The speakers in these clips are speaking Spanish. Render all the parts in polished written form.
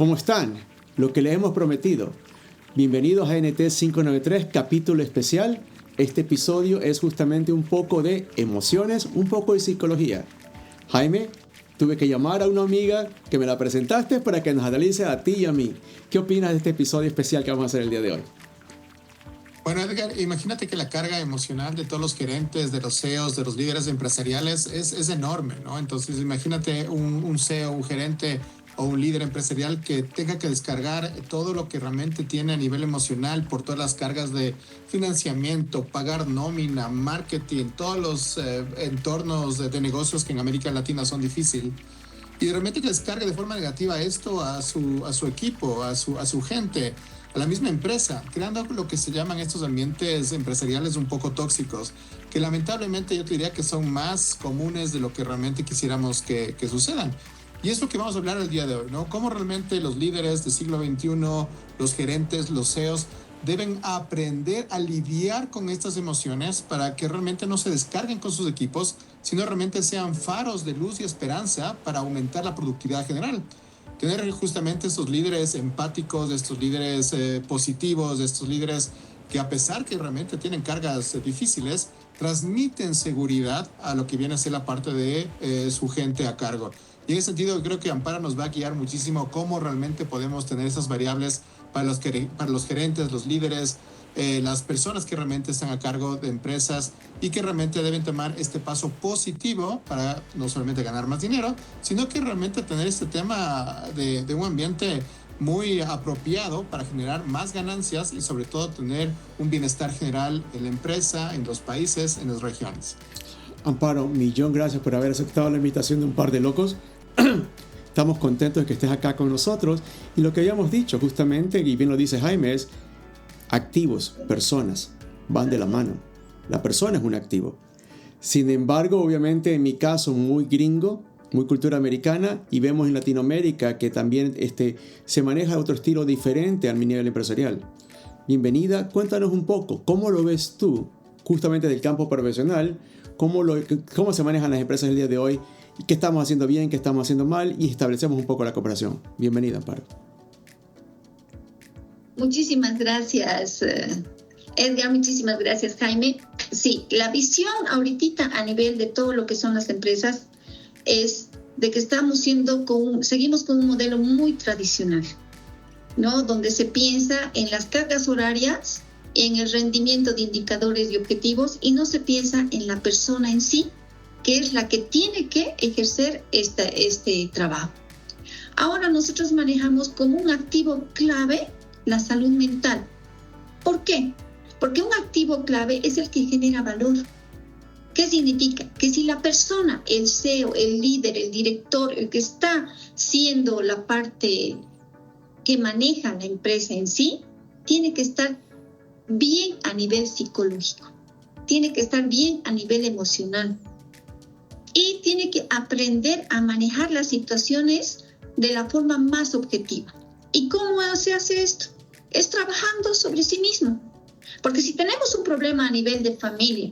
¿Cómo están? Lo que les hemos prometido. Bienvenidos a NT 593, capítulo especial. Este episodio es justamente un poco de emociones, un poco de psicología. Jaime, tuve que llamar a una amiga que me la presentaste para que nos analice a ti y a mí. ¿Qué opinas de este episodio especial que vamos a hacer el día de hoy? Bueno, Edgar, imagínate que la carga emocional de todos los gerentes, de los CEOs, de los líderes empresariales es enorme, ¿no? Entonces, imagínate un CEO, un gerente o un líder empresarial que tenga que descargar todo lo que realmente tiene a nivel emocional por todas las cargas de financiamiento, pagar nómina, marketing, todos los entornos de negocios que en América Latina son difíciles. Y de repente que descargue de forma negativa esto a su equipo, a su gente, a la misma empresa, creando lo que se llaman estos ambientes empresariales un poco tóxicos, que lamentablemente yo te diría que son más comunes de lo que realmente quisiéramos que sucedan. Y es lo que vamos a hablar el día de hoy, ¿no? Cómo realmente los líderes del siglo XXI, los gerentes, los CEOs, deben aprender a lidiar con estas emociones para que realmente no se descarguen con sus equipos, sino realmente sean faros de luz y esperanza para aumentar la productividad general. Tener justamente estos líderes empáticos, estos líderes positivos, estos líderes que a pesar que realmente tienen cargas difíciles, transmiten seguridad a lo que viene a ser la parte de su gente a cargo. Y en ese sentido creo que Amparo nos va a guiar muchísimo cómo realmente podemos tener esas variables para los gerentes, los líderes, las personas que realmente están a cargo de empresas y que realmente deben tomar este paso positivo para no solamente ganar más dinero, sino que realmente tener este tema de un ambiente muy apropiado para generar más ganancias y sobre todo tener un bienestar general en la empresa, en los países, en las regiones. Amparo, millón gracias por haber aceptado la invitación de un par de locos. Estamos contentos de que estés acá con nosotros. Y lo que habíamos dicho justamente, y bien lo dice Jaime, es activos, personas, van de la mano. La persona es un activo. Sin embargo, obviamente en mi caso muy gringo, muy cultura americana, y vemos en Latinoamérica que también se maneja otro estilo diferente al nivel empresarial. Bienvenida, cuéntanos un poco, ¿cómo lo ves tú justamente del campo profesional? ¿Cómo se manejan las empresas el día de hoy? ¿Qué estamos haciendo bien? ¿Qué estamos haciendo mal? Y establecemos un poco la cooperación. Bienvenida, Amparo. Muchísimas gracias, Edgar. Muchísimas gracias, Jaime. Sí, la visión ahorita a nivel de todo lo que son las empresas es de que seguimos con un modelo muy tradicional, ¿no? Donde se piensa en las cargas horarias, en el rendimiento de indicadores y objetivos y no se piensa en la persona en sí, que es la que tiene que ejercer este trabajo. Ahora nosotros manejamos como un activo clave la salud mental. ¿Por qué? Porque un activo clave es el que genera valor. ¿Qué significa? Que si la persona, el CEO, el líder, el director, el que está siendo la parte que maneja la empresa en sí, tiene que estar bien a nivel psicológico, tiene que estar bien a nivel emocional y tiene que aprender a manejar las situaciones de la forma más objetiva. ¿Y cómo se hace esto? Es trabajando sobre sí mismo. Porque si tenemos un problema a nivel de familia,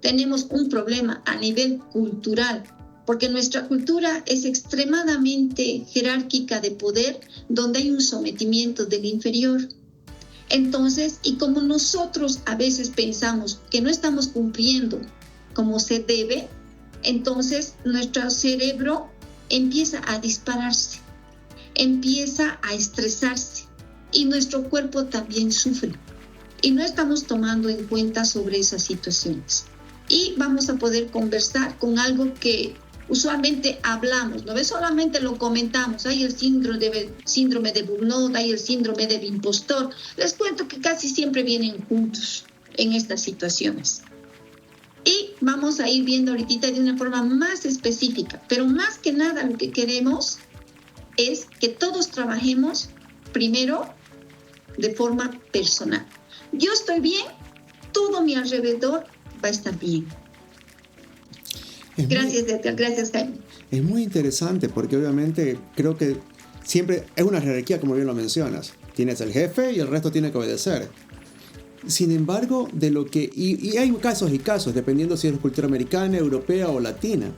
tenemos un problema a nivel cultural, porque nuestra cultura es extremadamente jerárquica de poder, donde hay un sometimiento del inferior. Entonces, y como nosotros a veces pensamos que no estamos cumpliendo como se debe, entonces nuestro cerebro empieza a dispararse, empieza a estresarse y nuestro cuerpo también sufre. Y no estamos tomando en cuenta sobre esas situaciones. Y vamos a poder conversar con algo que usualmente hablamos, ¿no ves? Solamente lo comentamos. Hay el síndrome de burnout, hay el síndrome del impostor. Les cuento que casi siempre vienen juntos en estas situaciones. Y vamos a ir viendo ahorita de una forma más específica. Pero más que nada lo que queremos es que todos trabajemos primero de forma personal. Yo estoy bien, todo mi alrededor va a estar bien. Gracias, Edgar. Gracias, Jaime. Es muy interesante porque obviamente creo que siempre es una jerarquía, como bien lo mencionas. Tienes el jefe y el resto tiene que obedecer. Sin embargo, y hay casos y casos, dependiendo si es cultura americana, europea o latina.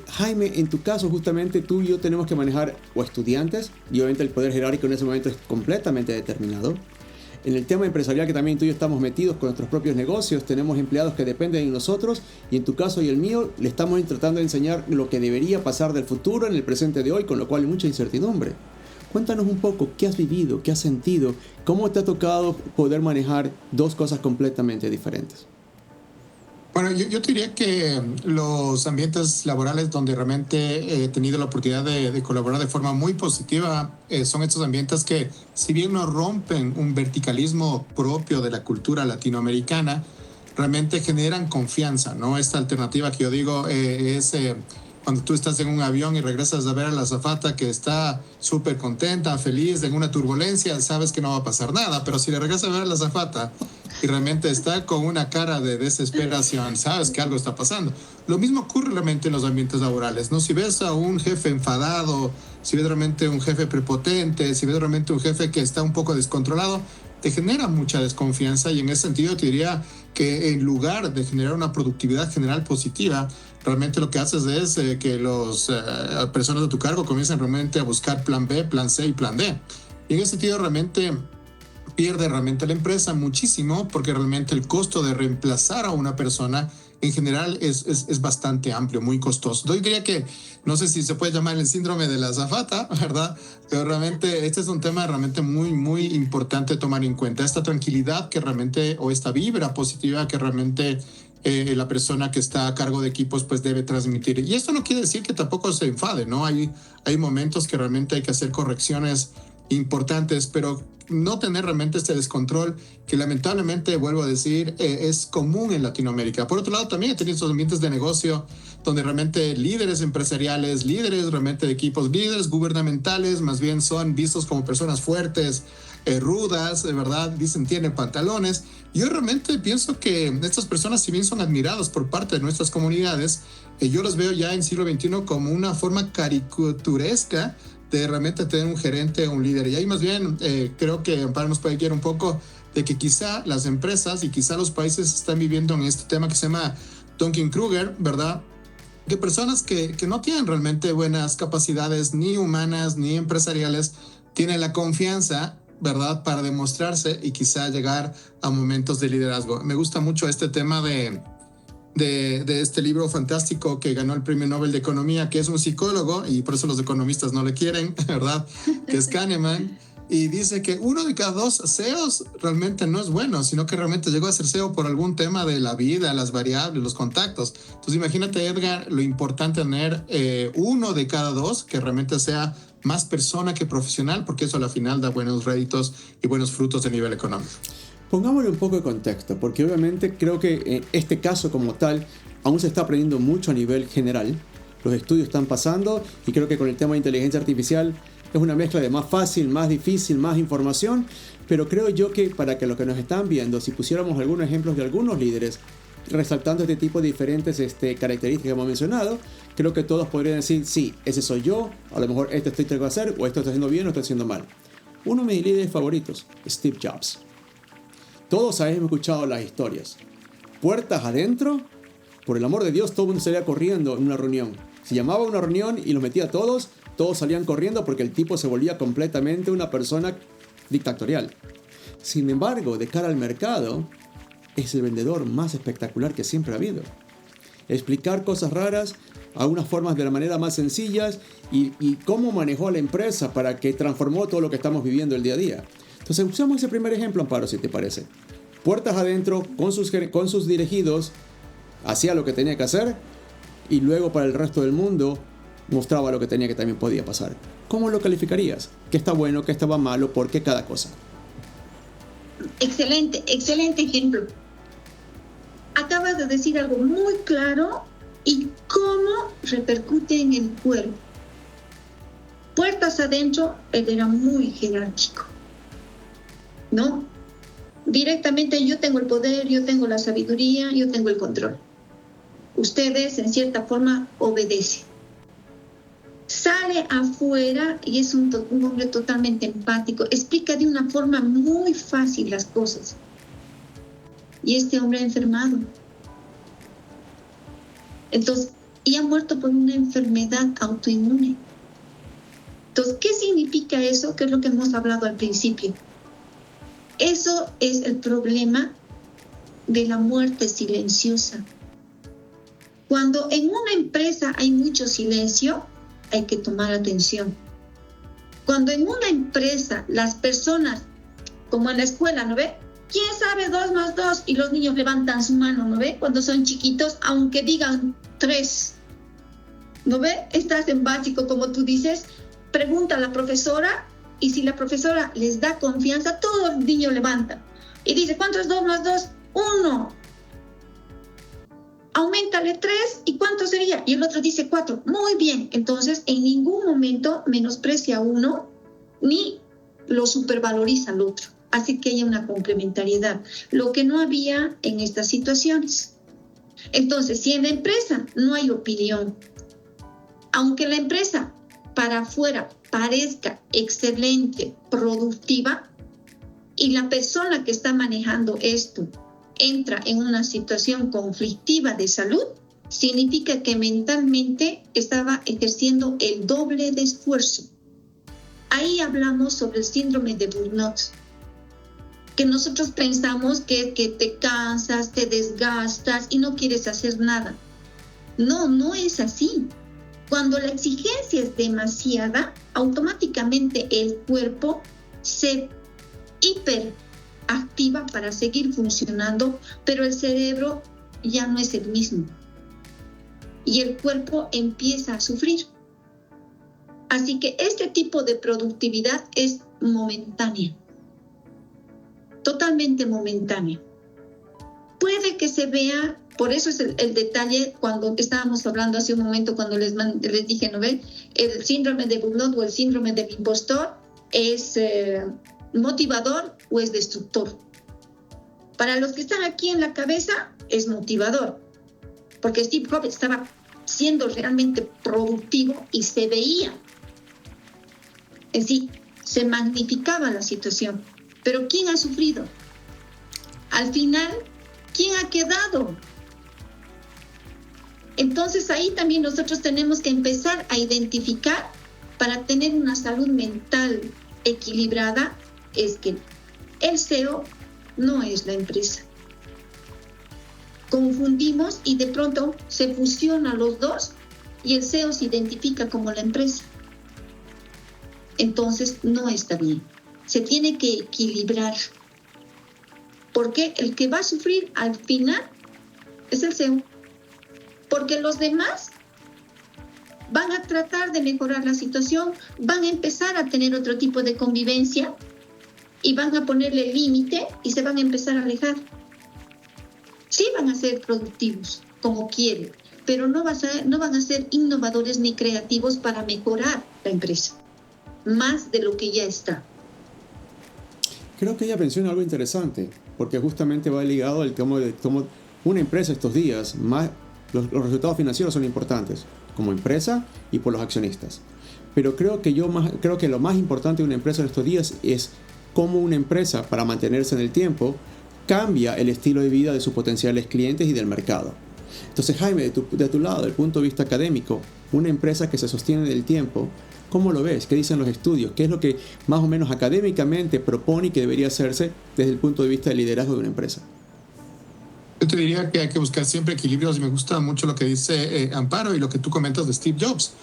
Jaime, en tu caso, justamente tú y yo tenemos que manejar o estudiantes, y obviamente el poder jerárquico en ese momento es completamente determinado. En el tema empresarial, que también tú y yo estamos metidos con nuestros propios negocios, tenemos empleados que dependen de nosotros, y en tu caso y el mío, le estamos tratando de enseñar lo que debería pasar del futuro en el presente de hoy, con lo cual hay mucha incertidumbre. Cuéntanos un poco, ¿qué has vivido? ¿Qué has sentido? ¿Cómo te ha tocado poder manejar dos cosas completamente diferentes? Bueno, yo te diría que los ambientes laborales donde realmente he tenido la oportunidad de colaborar de forma muy positiva son estos ambientes que, si bien no rompen un verticalismo propio de la cultura latinoamericana, realmente generan confianza, ¿no? Esta alternativa que yo digo es cuando tú estás en un avión y regresas a ver a la azafata que está súper contenta, feliz, en una turbulencia, sabes que no va a pasar nada, pero si le regresas a ver a la azafata y realmente está con una cara de desesperación, sabes que algo está pasando. Lo mismo ocurre realmente en los ambientes laborales, ¿no? Si ves a un jefe enfadado, si ves realmente un jefe prepotente, si ves realmente un jefe que está un poco descontrolado, te genera mucha desconfianza, y en ese sentido te diría que en lugar de generar una productividad general positiva, realmente lo que haces es que las personas de tu cargo comiencen realmente a buscar plan B, plan C y plan D. Y en ese sentido realmente pierde realmente la empresa muchísimo, porque realmente el costo de reemplazar a una persona en general es bastante amplio, muy costoso. Yo diría que, no sé si se puede llamar el síndrome de la azafata, ¿verdad? Pero realmente este es un tema realmente muy, muy importante tomar en cuenta. Esta tranquilidad que realmente, o esta vibra positiva que realmente la persona que está a cargo de equipos pues debe transmitir. Y esto no quiere decir que tampoco se enfade, ¿no? Hay momentos que realmente hay que hacer correcciones importantes, pero no tener realmente este descontrol que lamentablemente, vuelvo a decir, es común en Latinoamérica. Por otro lado, también he tenido estos ambientes de negocio donde realmente líderes empresariales, líderes realmente de equipos, líderes gubernamentales, más bien son vistos como personas fuertes, rudas, de verdad, dicen tienen pantalones. Yo realmente pienso que estas personas, si bien son admiradas por parte de nuestras comunidades, yo los veo ya en siglo XXI como una forma caricaturesca de realmente tener un gerente o un líder. Y ahí más bien creo que Amparo nos puede guiar un poco de que quizá las empresas y quizá los países están viviendo en este tema que se llama Dunning-Kruger, ¿verdad? Que personas que no tienen realmente buenas capacidades ni humanas ni empresariales tienen la confianza, ¿verdad?, para demostrarse y quizá llegar a momentos de liderazgo. Me gusta mucho este tema de este libro fantástico que ganó el Premio Nobel de Economía, que es un psicólogo, y por eso los economistas no le quieren, ¿verdad?, que es Kahneman, y dice que 1 de cada 2 CEOs realmente no es bueno, sino que realmente llegó a ser CEO por algún tema de la vida, las variables, los contactos. Entonces imagínate, Edgar, lo importante tener 1 de cada 2 que realmente sea más persona que profesional, porque eso a la final da buenos réditos y buenos frutos a nivel económico. Pongámosle un poco de contexto, porque obviamente creo que en este caso como tal aún se está aprendiendo mucho a nivel general. Los estudios están pasando y creo que con el tema de inteligencia artificial es una mezcla de más fácil, más difícil, más información, pero creo yo que para que los que nos están viendo, si pusiéramos algunos ejemplos de algunos líderes resaltando este tipo de diferentes características que hemos mencionado, creo que todos podrían decir, sí, ese soy yo, a lo mejor esto tengo que hacer, o esto estoy haciendo bien o estoy haciendo mal. Uno de mis líderes favoritos, Steve Jobs. Todos habéis escuchado las historias. Puertas adentro, por el amor de Dios, todo el mundo salía corriendo en una reunión. Se llamaba a una reunión y los metía a todos salían corriendo porque el tipo se volvía completamente una persona dictatorial. Sin embargo, de cara al mercado, es el vendedor más espectacular que siempre ha habido. Explicar cosas raras, algunas formas de la manera más sencillas y cómo manejó a la empresa para que transformó todo lo que estamos viviendo el día a día. Entonces usamos ese primer ejemplo, Amparo, si te parece. Puertas adentro, con sus dirigidos, hacía lo que tenía que hacer y luego para el resto del mundo mostraba lo que tenía que también podía pasar. ¿Cómo lo calificarías? ¿Qué está bueno, qué estaba malo, por qué cada cosa? Excelente ejemplo. Acabas de decir algo muy claro y cómo repercute en el cuerpo. Puertas adentro, él era muy jerárquico, ¿no? Directamente yo tengo el poder, yo tengo la sabiduría, yo tengo el control. Ustedes, en cierta forma, obedecen. Sale afuera y es un hombre totalmente empático. Explica de una forma muy fácil las cosas. Y este hombre ha enfermado. Entonces, y ha muerto por una enfermedad autoinmune. Entonces, ¿qué significa eso? Que es lo que hemos hablado al principio. Eso es el problema de la muerte silenciosa. Cuando en una empresa hay mucho silencio, hay que tomar atención. Cuando en una empresa las personas, como en la escuela, ¿no ve? ¿Quién sabe 2 más 2? Y los niños levantan su mano, ¿no ve? Cuando son chiquitos, aunque digan 3, ¿no ve? Estás en básico, como tú dices, pregunta a la profesora, y si la profesora les da confianza, todo el niño levanta. Y dice, ¿cuánto es 2 más 2? 1. Auméntale 3, ¿y cuánto sería? Y el otro dice 4. Muy bien, entonces en ningún momento menosprecia a uno, ni lo supervaloriza al otro. Así que hay una complementariedad, lo que no había en estas situaciones. Entonces, si en la empresa no hay opinión, aunque la empresa para afuera parezca excelente, productiva, y la persona que está manejando esto entra en una situación conflictiva de salud, significa que mentalmente estaba ejerciendo el doble de esfuerzo. Ahí hablamos sobre el síndrome de burnout, que nosotros pensamos que te cansas, te desgastas y no quieres hacer nada. No, no es así. Cuando la exigencia es demasiada, automáticamente el cuerpo se hiperactiva para seguir funcionando, pero el cerebro ya no es el mismo. Y el cuerpo empieza a sufrir. Así que este tipo de productividad es momentánea. Totalmente momentánea. Puede que se vea, por eso es el detalle cuando estábamos hablando hace un momento, cuando les dije, ¿no ven? El síndrome de burnout o el síndrome del impostor es motivador o es destructor. Para los que están aquí en la cabeza, es motivador, porque Steve Jobs estaba siendo realmente productivo y se veía, en sí, se magnificaba la situación. Pero ¿quién ha sufrido? Al final, ¿quién ha quedado? Entonces ahí también nosotros tenemos que empezar a identificar, para tener una salud mental equilibrada, es que el CEO no es la empresa. Confundimos y de pronto se fusionan los dos y el CEO se identifica como la empresa. Entonces no está bien. Se tiene que equilibrar, porque el que va a sufrir al final es el CEO, porque los demás van a tratar de mejorar la situación, van a empezar a tener otro tipo de convivencia y van a ponerle límite y se van a empezar a alejar. Sí van a ser productivos como quieren, pero no van a ser innovadores ni creativos para mejorar la empresa, más de lo que ya está. Creo que ella menciona algo interesante, porque justamente va ligado al cómo una empresa estos días, los resultados financieros son importantes, como empresa y por los accionistas. Pero creo que lo más importante de una empresa en estos días es cómo una empresa, para mantenerse en el tiempo, cambia el estilo de vida de sus potenciales clientes y del mercado. Entonces, Jaime, de tu lado, del punto de vista académico, una empresa que se sostiene en el tiempo, ¿cómo lo ves? ¿Qué dicen los estudios? ¿Qué es lo que más o menos académicamente propone y que debería hacerse desde el punto de vista del liderazgo de una empresa? Yo te diría que hay que buscar siempre equilibrios y me gusta mucho lo que dice Amparo y lo que tú comentas de Steve Jobs.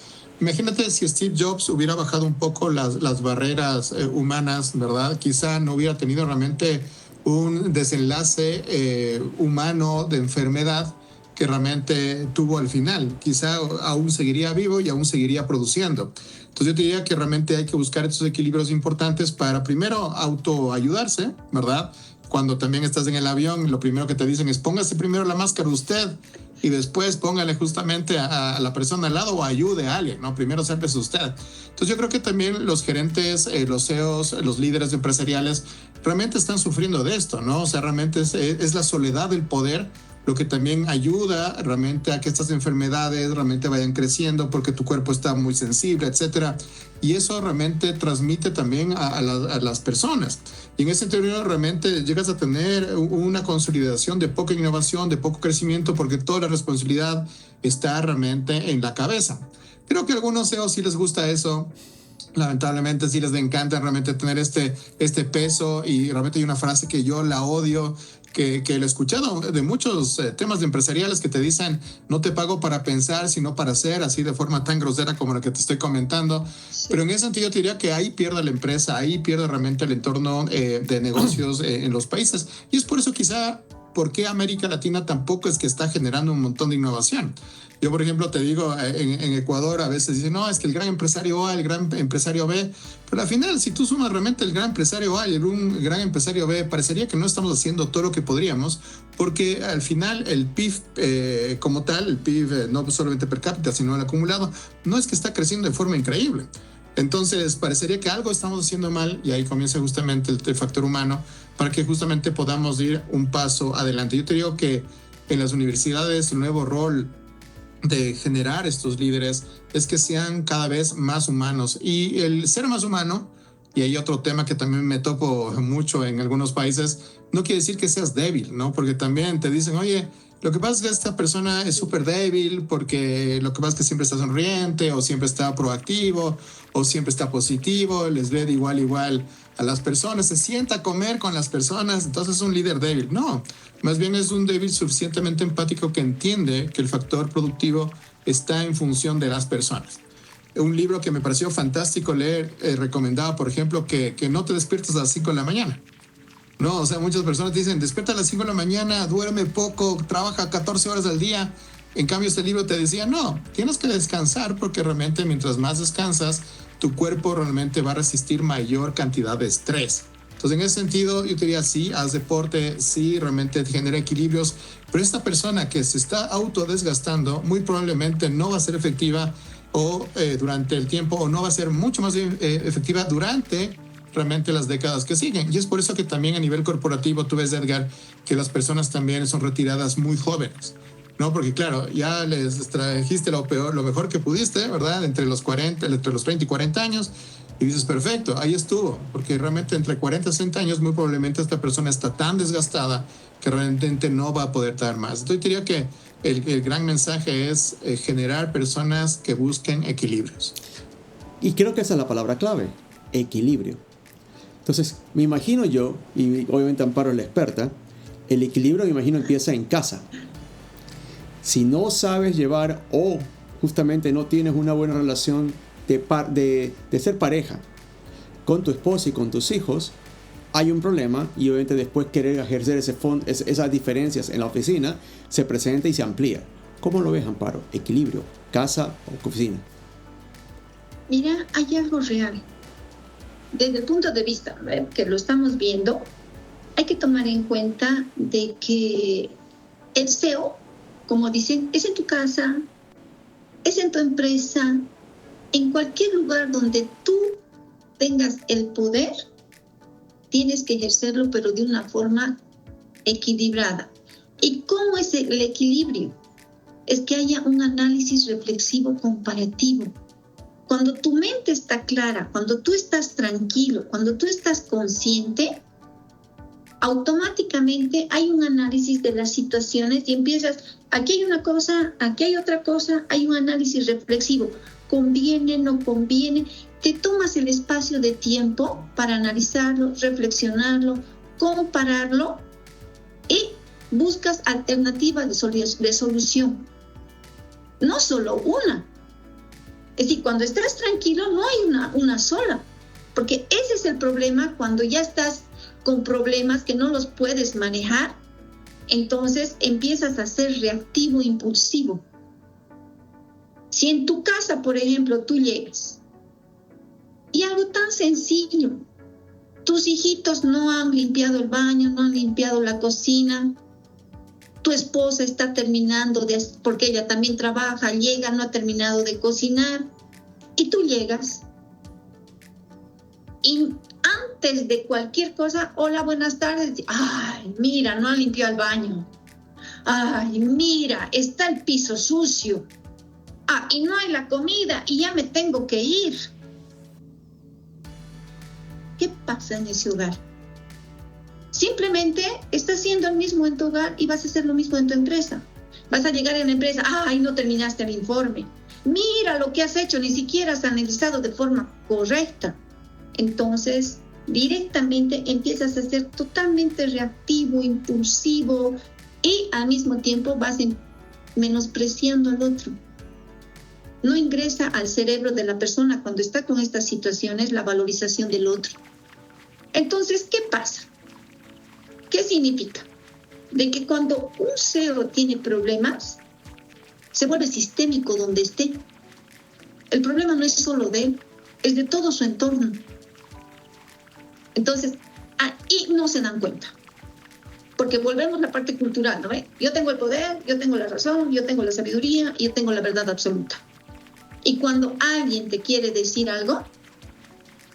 Imagínate si Steve Jobs hubiera bajado un poco las barreras humanas, ¿verdad? Quizá no hubiera tenido realmente un desenlace humano de enfermedad que realmente tuvo al final. Quizá aún seguiría vivo y aún seguiría produciendo. Entonces yo te diría que realmente hay que buscar estos equilibrios importantes para primero autoayudarse, ¿verdad? Cuando también estás en el avión, lo primero que te dicen es póngase primero la máscara usted y después póngale justamente a la persona al lado o ayude a alguien, ¿no? Primero sálvese usted. Entonces yo creo que también los gerentes, los CEOs, los líderes empresariales realmente están sufriendo de esto, ¿no? O sea, realmente es la soledad del poder lo que también ayuda realmente a que estas enfermedades realmente vayan creciendo porque tu cuerpo está muy sensible, etcétera. Y eso realmente transmite también a las personas. Y en ese sentido realmente llegas a tener una consolidación de poca innovación, de poco crecimiento, porque toda la responsabilidad está realmente en la cabeza. Creo que a algunos CEOs sí les gusta eso. Lamentablemente sí les encanta realmente tener este peso, y realmente hay una frase que yo la odio, que lo he escuchado de muchos temas de empresariales que te dicen: no te pago para pensar, sino para hacer, así de forma tan grosera como la que te estoy comentando. Sí. Pero en ese sentido te diría que ahí pierde la empresa, ahí pierde realmente el entorno de negocios en los países. Y es por eso quizá por qué América Latina tampoco es que está generando un montón de innovación. Yo, por ejemplo, te digo, en Ecuador a veces dicen: no, es que el gran empresario A, el gran empresario B. Pero al final, si tú sumas realmente el gran empresario A y el gran empresario B, parecería que no estamos haciendo todo lo que podríamos, porque al final el PIB como tal, el PIB no solamente per cápita, sino el acumulado, no es que está creciendo de forma increíble. Entonces, parecería que algo estamos haciendo mal, y ahí comienza justamente el factor humano, para que justamente podamos ir un paso adelante. Yo te digo que en las universidades el nuevo rol de generar estos líderes es que sean cada vez más humanos, y el ser más humano, y hay otro tema que también me topo mucho en algunos países, no quiere decir que seas débil, ¿no? Porque también te dicen: oye, lo que pasa es que esta persona es súper débil porque lo que pasa es que siempre está sonriente, o siempre está proactivo, o siempre está positivo, les ve de igual a las personas, se sienta a comer con las personas, entonces es un líder débil. No, más bien es un débil suficientemente empático que entiende que el factor productivo está en función de las personas. Un libro que me pareció fantástico leer, recomendaba, por ejemplo, que no te despiertes a las 5 de la mañana. No, o sea, muchas personas dicen: despierta a las 5 de la mañana, duerme poco, trabaja 14 horas al día. En cambio, este libro te decía: no, tienes que descansar, porque realmente mientras más descansas, tu cuerpo realmente va a resistir mayor cantidad de estrés. Entonces, en ese sentido, yo te diría: sí, haz deporte, sí, realmente genera equilibrios, pero esta persona que se está autodesgastando muy probablemente no va a ser efectiva durante el tiempo, o no va a ser mucho más efectiva durante realmente las décadas que siguen. Y es por eso que también a nivel corporativo tú ves, Edgar, que las personas también son retiradas muy jóvenes, ¿no? Porque claro, ya les trajiste lo mejor que pudiste, ¿verdad? Entre los 30 y 40 años, y dices: perfecto, ahí estuvo, porque realmente entre 40 y 60 años muy probablemente esta persona está tan desgastada que realmente no va a poder dar más. Entonces diría que el gran mensaje es generar personas que busquen equilibrios. Y creo que esa es la palabra clave: equilibrio. Entonces, me imagino yo, y obviamente Amparo es la experta, el equilibrio, me imagino, empieza en casa. Si no sabes llevar, o justamente no tienes una buena relación de ser pareja con tu esposa y con tus hijos, hay un problema, y obviamente después querer ejercer esas diferencias en la oficina se presenta y se amplía. ¿Cómo lo ves, Amparo? Equilibrio, casa o oficina. Mira, hay algo real. Desde el punto de vista que lo estamos viendo, hay que tomar en cuenta de que el CEO, como dicen, es en tu casa, es en tu empresa, en cualquier lugar donde tú tengas el poder, tienes que ejercerlo, pero de una forma equilibrada. ¿Y cómo es el equilibrio? Es que haya un análisis reflexivo comparativo. Cuando tu mente está clara, cuando tú estás tranquilo, cuando tú estás consciente, automáticamente hay un análisis de las situaciones y empiezas: aquí hay una cosa, aquí hay otra cosa, hay un análisis reflexivo. ¿Conviene, no conviene? Te tomas el espacio de tiempo para analizarlo, reflexionarlo, compararlo, y buscas alternativas de solución. No solo una. Es decir, cuando estás tranquilo no hay una sola, porque ese es el problema. Cuando ya estás con problemas que no los puedes manejar, entonces empiezas a ser reactivo, impulsivo. Si en tu casa, por ejemplo, tú llegas y algo tan sencillo, tus hijitos no han limpiado el baño, no han limpiado la cocina, tu esposa está terminando, porque ella también trabaja, llega, no ha terminado de cocinar, y tú llegas. Y antes de cualquier cosa: hola, buenas tardes. Ay, mira, no ha limpiado el baño. Ay, mira, está el piso sucio. Ah, y no hay la comida y ya me tengo que ir. ¿Qué pasa en ese hogar? Simplemente estás haciendo lo mismo en tu hogar y vas a hacer lo mismo en tu empresa. Vas a llegar en la empresa, ay, no terminaste el informe. Mira lo que has hecho, ni siquiera has analizado de forma correcta. Entonces, directamente empiezas a ser totalmente reactivo, impulsivo y al mismo tiempo vas menospreciando al otro. No ingresa al cerebro de la persona cuando está con estas situaciones la valorización del otro. Entonces, ¿qué pasa? ¿Qué significa? De que cuando un CEO tiene problemas, se vuelve sistémico donde esté. El problema no es solo de él, es de todo su entorno. Entonces, ahí no se dan cuenta. Porque volvemos a la parte cultural, ¿no ve? Yo tengo el poder, yo tengo la razón, yo tengo la sabiduría, yo tengo la verdad absoluta. Y cuando alguien te quiere decir algo,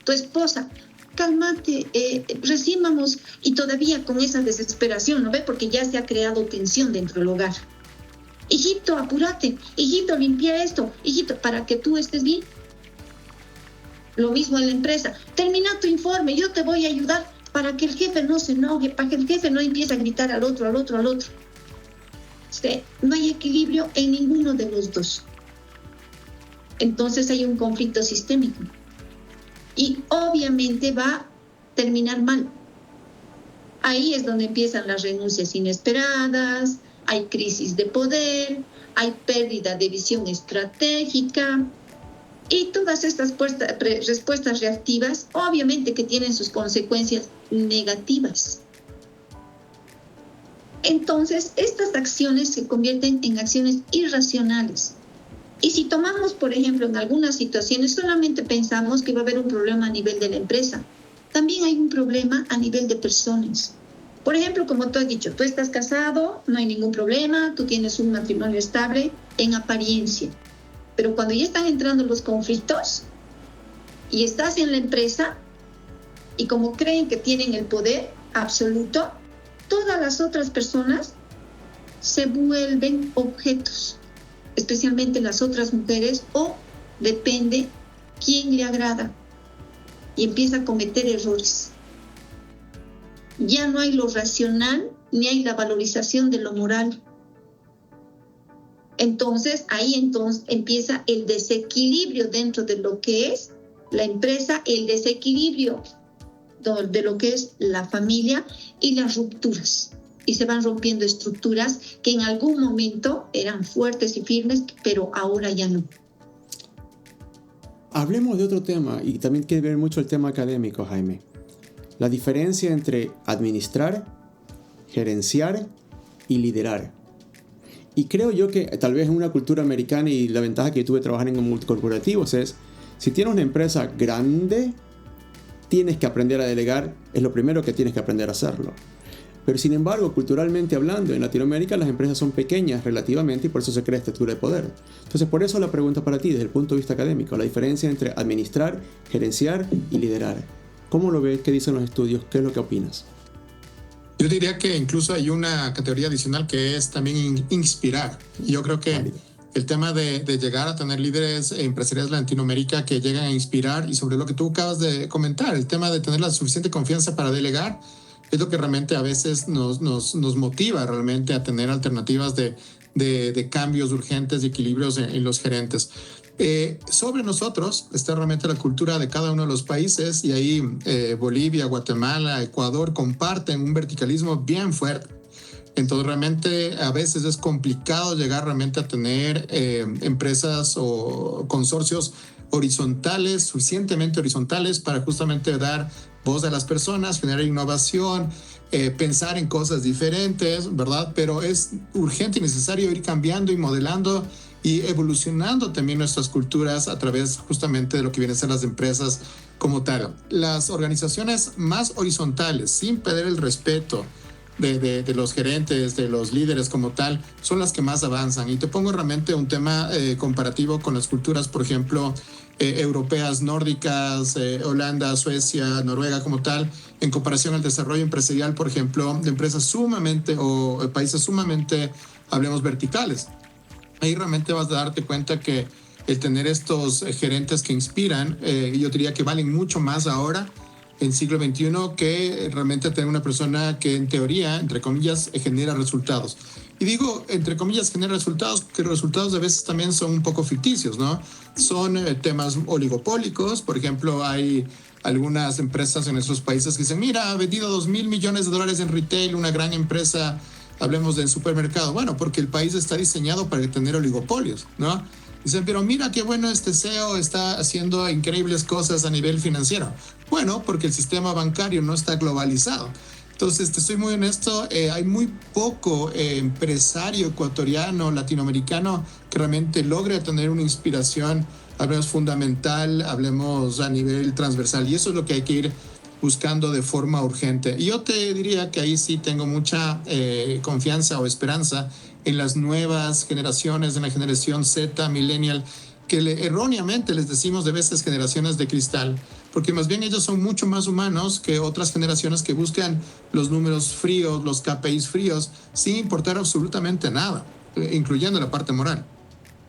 tu esposa, cálmate, recién vamos, y todavía con esa desesperación, ¿no ve? Porque ya se ha creado tensión dentro del hogar. Hijito, apúrate, hijito, limpia esto, hijito, para que tú estés bien. Lo mismo en la empresa. Termina tu informe, yo te voy a ayudar para que el jefe no se enoje, para que el jefe no empiece a gritar al otro. No hay equilibrio en ninguno de los dos. Entonces hay un conflicto sistémico. Y obviamente va a terminar mal. Ahí es donde empiezan las renuncias inesperadas, hay crisis de poder, hay pérdida de visión estratégica y todas estas respuestas reactivas obviamente que tienen sus consecuencias negativas. Entonces, estas acciones se convierten en acciones irracionales. Y si tomamos, por ejemplo, en algunas situaciones, solamente pensamos que va a haber un problema a nivel de la empresa. También hay un problema a nivel de personas. Por ejemplo, como tú has dicho, tú estás casado, no hay ningún problema, tú tienes un matrimonio estable en apariencia. Pero cuando ya están entrando los conflictos y estás en la empresa y como creen que tienen el poder absoluto, todas las otras personas se vuelven objetos, especialmente las otras mujeres, o depende quién le agrada y empieza a cometer errores. Ya no hay lo racional ni hay la valorización de lo moral. Entonces, ahí empieza el desequilibrio dentro de lo que es la empresa, el desequilibrio de lo que es la familia y las rupturas. Y se van rompiendo estructuras que en algún momento eran fuertes y firmes, pero ahora ya no. Hablemos de otro tema, y también quiere ver mucho el tema académico, Jaime. La diferencia entre administrar, gerenciar y liderar. Y creo yo que tal vez en una cultura americana, y la ventaja que tuve trabajando en multicorporativos es, si tienes una empresa grande, tienes que aprender a delegar, es lo primero que tienes que aprender a hacerlo. Pero sin embargo, culturalmente hablando, en Latinoamérica las empresas son pequeñas relativamente y por eso se crea estructura de poder. Entonces, por eso la pregunta para ti, desde el punto de vista académico, la diferencia entre administrar, gerenciar y liderar. ¿Cómo lo ves? ¿Qué dicen los estudios? ¿Qué es lo que opinas? Yo diría que incluso hay una categoría adicional que es también inspirar. Y yo creo que el tema de llegar a tener líderes empresariales de Latinoamérica que llegan a inspirar, y sobre lo que tú acabas de comentar, el tema de tener la suficiente confianza para delegar, es lo que realmente a veces nos motiva realmente a tener alternativas de cambios urgentes y equilibrios en los gerentes. Sobre nosotros está realmente la cultura de cada uno de los países, y ahí Bolivia, Guatemala, Ecuador comparten un verticalismo bien fuerte. Entonces realmente a veces es complicado llegar realmente a tener empresas o consorcios horizontales, suficientemente horizontales para justamente dar voz a las personas, generar innovación, pensar en cosas diferentes, ¿verdad? Pero es urgente y necesario ir cambiando y modelando y evolucionando también nuestras culturas a través justamente de lo que vienen a ser las empresas como tal. Las organizaciones más horizontales, sin perder el respeto de los gerentes, de los líderes como tal, son las que más avanzan. Y te pongo realmente un tema comparativo con las culturas, por ejemplo, europeas, nórdicas, Holanda, Suecia, Noruega como tal, en comparación al desarrollo empresarial, por ejemplo, de empresas sumamente o países sumamente, hablemos, verticales. Ahí realmente vas a darte cuenta que el tener estos gerentes que inspiran, yo diría que valen mucho más ahora en siglo XXI que realmente tener una persona que en teoría, entre comillas, genera resultados. Y digo, entre comillas, genera resultados, que los resultados a veces también son un poco ficticios, ¿no? Son temas oligopólicos. Por ejemplo, hay algunas empresas en nuestros países que dicen, mira, ha vendido $2,000 millones en retail, una gran empresa, hablemos del supermercado. Bueno, porque el país está diseñado para tener oligopolios, ¿no? Dicen, pero mira qué bueno este CEO está haciendo increíbles cosas a nivel financiero. Bueno, porque el sistema bancario no está globalizado. Entonces, te soy muy honesto, hay muy poco empresario ecuatoriano, latinoamericano, que realmente logre tener una inspiración, hablemos fundamental, hablemos a nivel transversal. Y eso es lo que hay que ir buscando de forma urgente. Y yo te diría que ahí sí tengo mucha confianza o esperanza en las nuevas generaciones, en la generación Z, millennial, que erróneamente les decimos de veces generaciones de cristal, porque más bien ellos son mucho más humanos que otras generaciones que buscan los números fríos, los KPIs fríos, sin importar absolutamente nada, incluyendo la parte moral.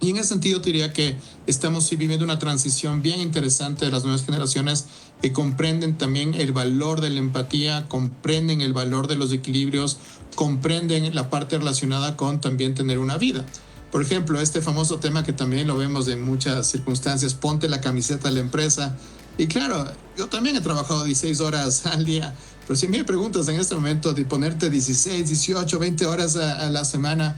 Y en ese sentido te diría que estamos viviendo una transición bien interesante de las nuevas generaciones que comprenden también el valor de la empatía, comprenden el valor de los equilibrios, comprenden la parte relacionada con también tener una vida. Por ejemplo, este famoso tema que también lo vemos en muchas circunstancias, ponte la camiseta de la empresa. Y claro, yo también he trabajado 16 horas al día, pero si me preguntas en este momento de ponerte 16, 18, 20 horas a la semana,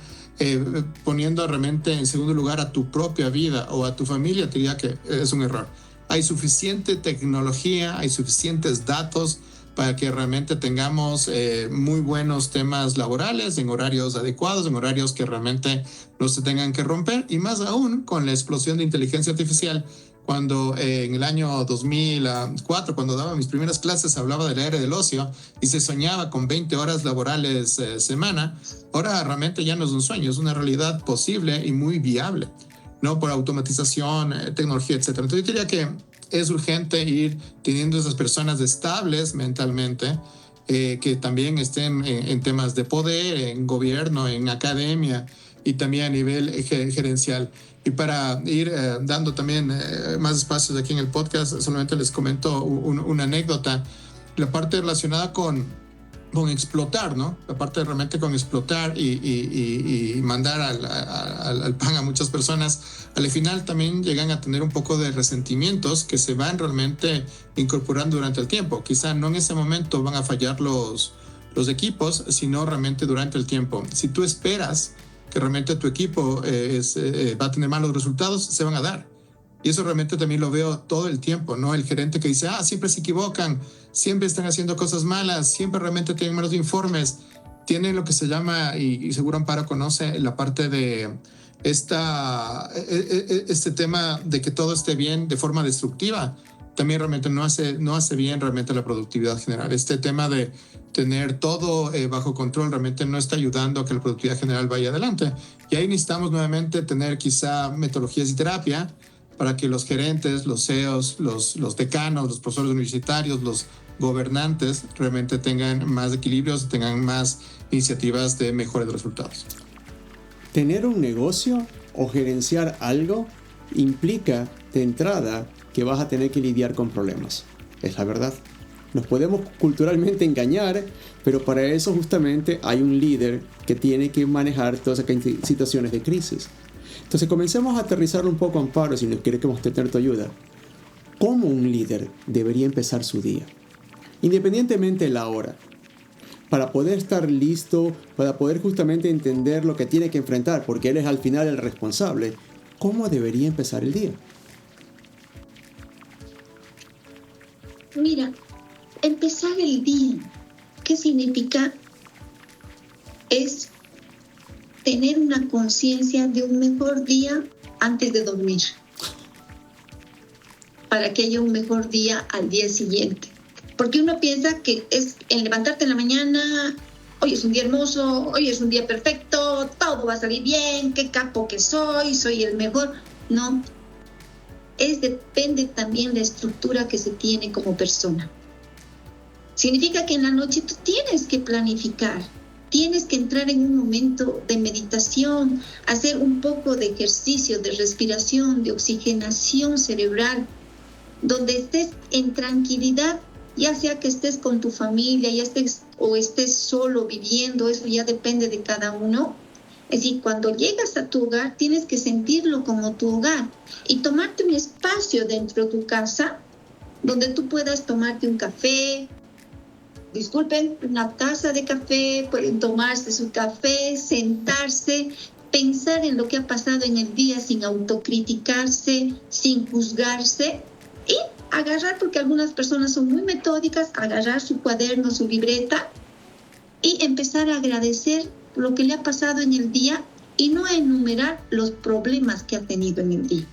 poniendo realmente en segundo lugar a tu propia vida o a tu familia, te diría que es un error. Hay suficiente tecnología, hay suficientes datos para que realmente tengamos muy buenos temas laborales en horarios adecuados, en horarios que realmente no se tengan que romper, y más aún con la explosión de inteligencia artificial. Cuando en el año 2004, cuando daba mis primeras clases, hablaba de la era del ocio y se soñaba con 20 horas laborales semana. Ahora realmente ya no es un sueño, es una realidad posible y muy viable, ¿no? Por automatización, tecnología, etc. Entonces yo diría que es urgente ir teniendo esas personas estables mentalmente, que también estén en temas de poder, en gobierno, en academia y también a nivel gerencial. Y para ir dando también más espacios aquí en el podcast, solamente les comento una anécdota. La parte relacionada con explotar, ¿no? La parte realmente con explotar y mandar al pan a muchas personas, al final también llegan a tener un poco de resentimientos que se van realmente incorporando durante el tiempo. Quizá no en ese momento van a fallar los equipos, sino realmente durante el tiempo. Si tú esperas que realmente tu equipo va a tener malos resultados, se van a dar. Y eso realmente también lo veo todo el tiempo, ¿no? El gerente que dice, siempre se equivocan, siempre están haciendo cosas malas, siempre realmente tienen malos informes. Tienen lo que se llama, y seguro Amparo conoce, la parte de este tema de que todo esté bien de forma destructiva. También realmente no hace bien realmente la productividad general. Este tema de tener todo bajo control realmente no está ayudando a que la productividad general vaya adelante. Y ahí necesitamos nuevamente tener quizá metodologías y terapia para que los gerentes, los CEOs, los decanos, los profesores universitarios, los gobernantes realmente tengan más equilibrios, tengan más iniciativas de mejores resultados. Tener un negocio o gerenciar algo implica de entrada que vas a tener que lidiar con problemas. Es la verdad. Nos podemos culturalmente engañar, pero para eso justamente hay un líder que tiene que manejar todas aquellas situaciones de crisis. Entonces comencemos a aterrizar un poco, Amparo, si nos queremos tener tu ayuda. ¿Cómo un líder debería empezar su día? Independientemente de la hora. Para poder estar listo, para poder justamente entender lo que tiene que enfrentar, porque él es al final el responsable. ¿Cómo debería empezar el día? Mira, empezar el día, ¿qué significa? Es tener una conciencia de un mejor día antes de dormir, para que haya un mejor día al día siguiente. Porque uno piensa que es en levantarte en la mañana, hoy es un día hermoso, hoy es un día perfecto, todo va a salir bien, qué capo que soy el mejor. No, depende también la estructura que se tiene como persona. Significa que en la noche tú tienes que planificar, tienes que entrar en un momento de meditación, hacer un poco de ejercicio, de respiración, de oxigenación cerebral, donde estés en tranquilidad, ya sea que estés con tu familia, o estés solo viviendo, eso ya depende de cada uno. Es decir, cuando llegas a tu hogar, tienes que sentirlo como tu hogar y tomarte un espacio dentro de tu casa donde tú puedas tomarte un café, una taza de café, pueden tomarse su café, sentarse, pensar en lo que ha pasado en el día sin autocriticarse, sin juzgarse y agarrar, porque algunas personas son muy metódicas, agarrar su cuaderno, su libreta y empezar a agradecer lo que le ha pasado en el día y no a enumerar los problemas que ha tenido en el día.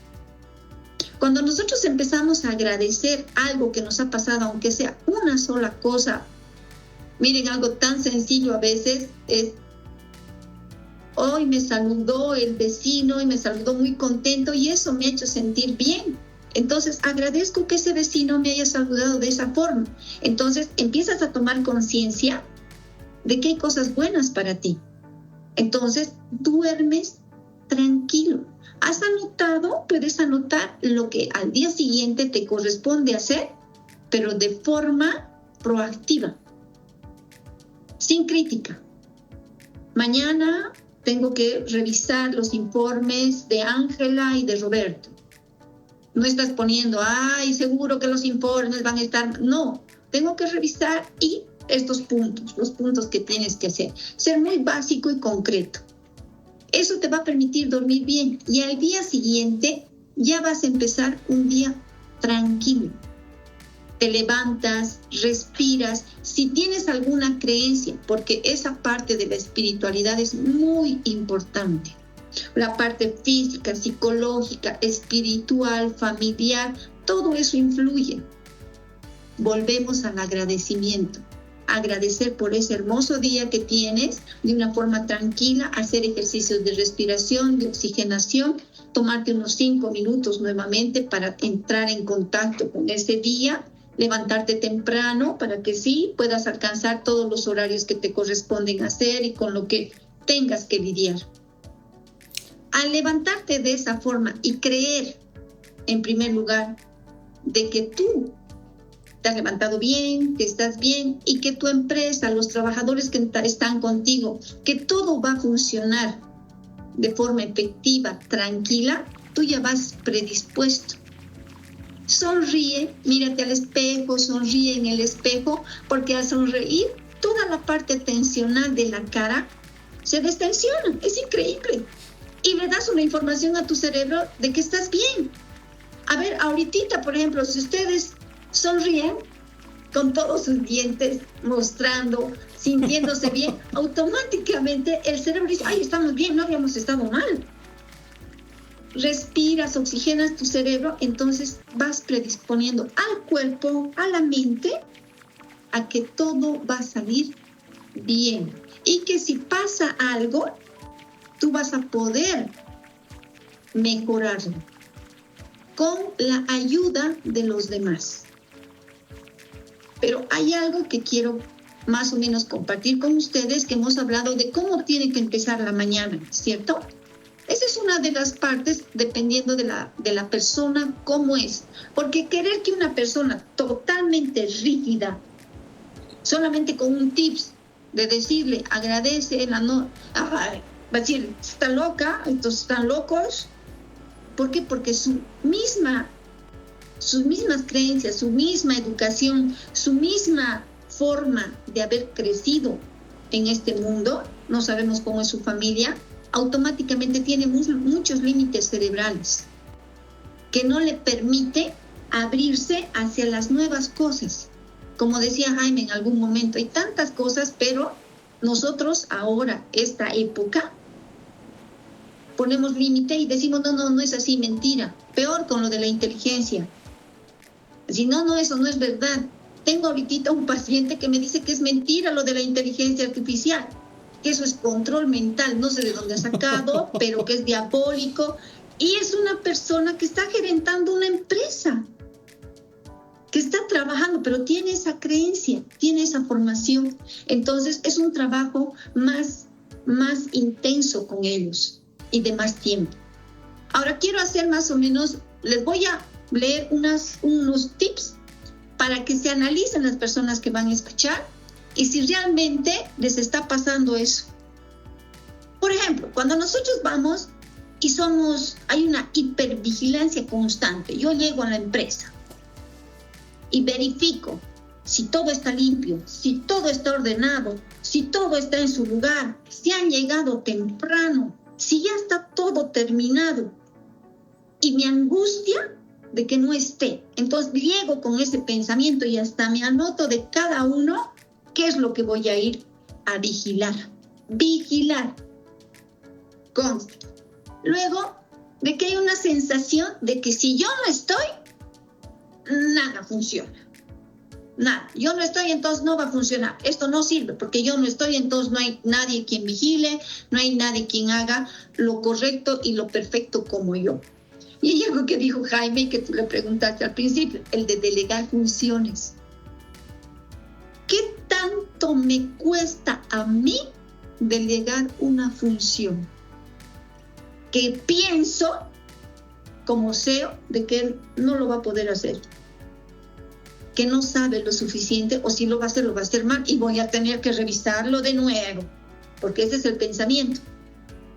Cuando nosotros empezamos a agradecer algo que nos ha pasado, aunque sea una sola cosa, miren, algo tan sencillo a veces es: hoy me saludó el vecino y me saludó muy contento y eso me ha hecho sentir bien. Entonces agradezco que ese vecino me haya saludado de esa forma. Entonces empiezas a tomar conciencia de que hay cosas buenas para ti. Entonces duermes tranquilo. ¿Has anotado? Puedes anotar lo que al día siguiente te corresponde hacer, pero de forma proactiva, sin crítica. Mañana tengo que revisar los informes de Ángela y de Roberto. No estás poniendo, ay, seguro que los informes van a estar. No, tengo que revisar y estos puntos, los puntos que tienes que hacer. Ser muy básico y concreto. Eso te va a permitir dormir bien y al día siguiente ya vas a empezar un día tranquilo. Te levantas, respiras. Si tienes alguna creencia, porque esa parte de la espiritualidad es muy importante. La parte física, psicológica, espiritual, familiar, todo eso influye. Volvemos al agradecimiento. Agradecer por ese hermoso día que tienes de una forma tranquila, hacer ejercicios de respiración, de oxigenación, tomarte unos 5 minutos nuevamente para entrar en contacto con ese día, levantarte temprano para que sí puedas alcanzar todos los horarios que te corresponden hacer y con lo que tengas que lidiar. Al levantarte de esa forma y creer, en primer lugar, de que tú te has levantado bien, que estás bien y que tu empresa, los trabajadores que están contigo, que todo va a funcionar de forma efectiva, tranquila, tú ya vas predispuesto. Sonríe, mírate al espejo, sonríe en el espejo, porque al sonreír toda la parte tensional de la cara se destensiona, es increíble. Y le das una información a tu cerebro de que estás bien. A ver, ahorita, por ejemplo, si ustedes sonríen con todos sus dientes, mostrando, sintiéndose bien, automáticamente el cerebro dice, ay, estamos bien, no habíamos estado mal. Respiras, oxigenas tu cerebro, entonces vas predisponiendo al cuerpo, a la mente, a que todo va a salir bien. Y que si pasa algo, tú vas a poder mejorarlo con la ayuda de los demás. Pero hay algo que quiero más o menos compartir con ustedes, que hemos hablado de cómo tiene que empezar la mañana, ¿cierto? Esa es una de las partes, dependiendo de la persona, cómo es. Porque querer que una persona totalmente rígida, solamente con un tips de decirle, agradece, va a decir, está loca, estos están locos. ¿Por qué? Porque sus mismas creencias, su misma educación, su misma forma de haber crecido en este mundo, no sabemos cómo es su familia, automáticamente tiene muchos límites cerebrales que no le permite abrirse hacia las nuevas cosas. Como decía Jaime en algún momento, hay tantas cosas, pero nosotros ahora, esta época, ponemos límite y decimos, no es así, mentira. Peor con lo de la inteligencia. Si no, eso no es verdad. Tengo ahorita un paciente que me dice que es mentira lo de la inteligencia artificial, que eso es control mental, no sé de dónde ha sacado, pero que es diabólico. Y es una persona que está gerentando una empresa, que está trabajando, pero tiene esa creencia, tiene esa formación. Entonces es un trabajo más intenso con ellos y de más tiempo. Ahora quiero hacer más o menos, les voy a leer unos tips para que se analicen las personas que van a escuchar y si realmente les está pasando eso. Por ejemplo, cuando nosotros vamos y hay una hipervigilancia constante. Yo llego a la empresa y verifico si todo está limpio, si todo está ordenado, si todo está en su lugar, si han llegado temprano, si ya está todo terminado. Y me angustia de que no esté. Entonces llego con ese pensamiento y hasta me anoto de cada uno qué es lo que voy a ir a vigilar. Vigilar. Consta. Luego, de que hay una sensación de que si yo no estoy, nada funciona. Nada. Yo no estoy, entonces no va a funcionar. Esto no sirve porque yo no estoy, entonces no hay nadie quien vigile, no hay nadie quien haga lo correcto y lo perfecto como yo. Y hay algo que dijo Jaime que tú le preguntaste al principio, el de delegar funciones. ¿Qué tanto me cuesta a mí delegar una función? Que pienso, como CEO, de que él no lo va a poder hacer. Que no sabe lo suficiente, o si lo va a hacer mal, y voy a tener que revisarlo de nuevo, porque ese es el pensamiento.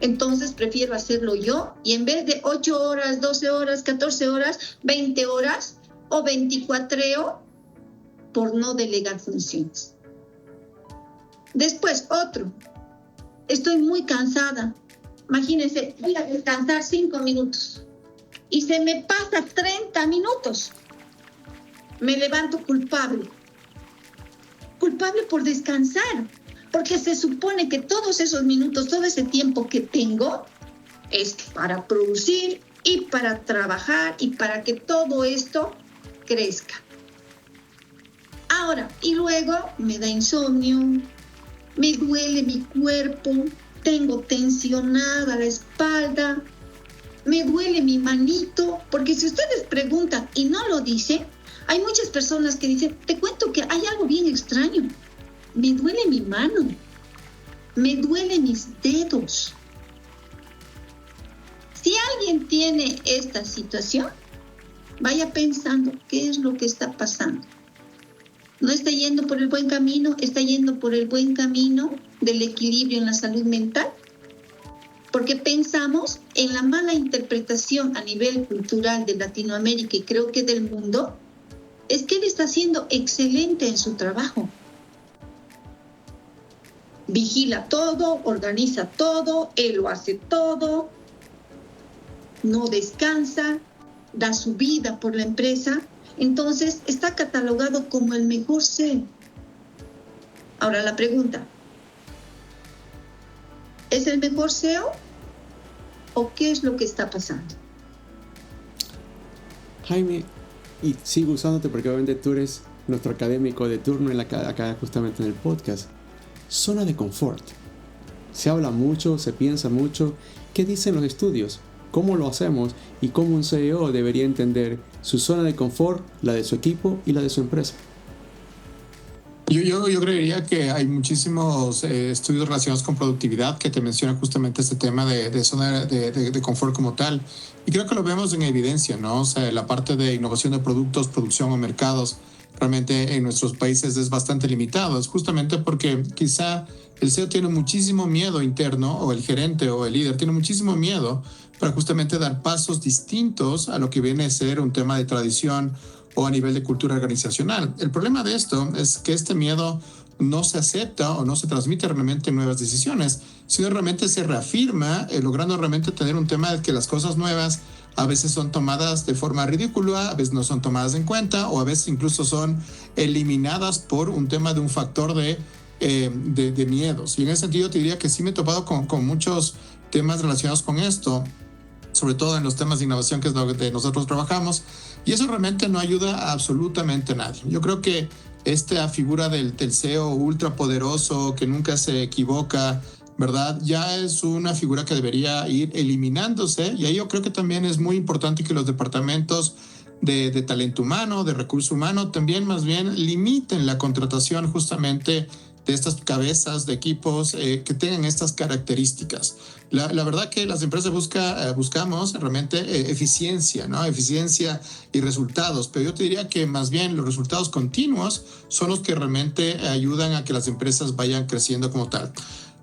Entonces prefiero hacerlo yo, y en vez de 8 horas, 12 horas, 14 horas, 20 horas, o 24 por no delegar funciones. Después, otro. Estoy muy cansada. Imagínense, voy a descansar 5 minutos y se me pasa 30 minutos. Me levanto culpable por descansar, porque se supone que todos esos minutos, todo ese tiempo que tengo es para producir y para trabajar y para que todo esto crezca. Ahora, y luego me da insomnio, me duele mi cuerpo, tengo tensionada la espalda, me duele mi manito, porque si ustedes preguntan y no lo dicen, hay muchas personas que dicen, te cuento que hay algo bien extraño, me duele mi mano, me duelen mis dedos. Si alguien tiene esta situación, vaya pensando qué es lo que está pasando. No está yendo por el buen camino, está yendo por el buen camino del equilibrio en la salud mental, porque pensamos en la mala interpretación a nivel cultural de Latinoamérica y creo que del mundo, es que él está siendo excelente en su trabajo. Vigila todo, organiza todo, él lo hace todo, no descansa, da su vida por la empresa. Entonces está catalogado como el mejor CEO. Ahora la pregunta, ¿es el mejor CEO o qué es lo que está pasando? Jaime, y sigo usándote porque obviamente tú eres nuestro académico de turno acá justamente en el podcast. Zona de confort. Se habla mucho, se piensa mucho. ¿Qué dicen los estudios? ¿Cómo lo hacemos? Y cómo un CEO debería entender su zona de confort, la de su equipo y la de su empresa. Yo creería que hay muchísimos estudios relacionados con productividad que te mencionan justamente este tema de zona de confort como tal. Y creo que lo vemos en evidencia, ¿no? O sea, la parte de innovación de productos, producción o mercados, realmente en nuestros países es bastante limitado. Es justamente porque quizá el CEO tiene muchísimo miedo interno, o el gerente o el líder tiene muchísimo miedo para justamente dar pasos distintos a lo que viene a ser un tema de tradición o a nivel de cultura organizacional. El problema de esto es que este miedo no se acepta o no se transmite realmente en nuevas decisiones, sino realmente se reafirma, logrando realmente tener un tema de que las cosas nuevas a veces son tomadas de forma ridícula, a veces no son tomadas en cuenta o a veces incluso son eliminadas por un tema de un factor de miedos. Y en ese sentido te diría que sí me he topado con muchos temas relacionados con esto, sobre todo en los temas de innovación, que es lo que nosotros trabajamos, y eso realmente no ayuda a absolutamente nadie. Yo creo que esta figura del CEO ultrapoderoso, que nunca se equivoca, ¿verdad? Ya es una figura que debería ir eliminándose, y ahí yo creo que también es muy importante que los departamentos de talento humano, de recurso humano, también más bien limiten la contratación justamente de estas cabezas de equipos que tengan estas características. La verdad que las empresas buscamos realmente eficiencia, ¿no? Eficiencia y resultados, pero yo te diría que más bien los resultados continuos son los que realmente ayudan a que las empresas vayan creciendo como tal.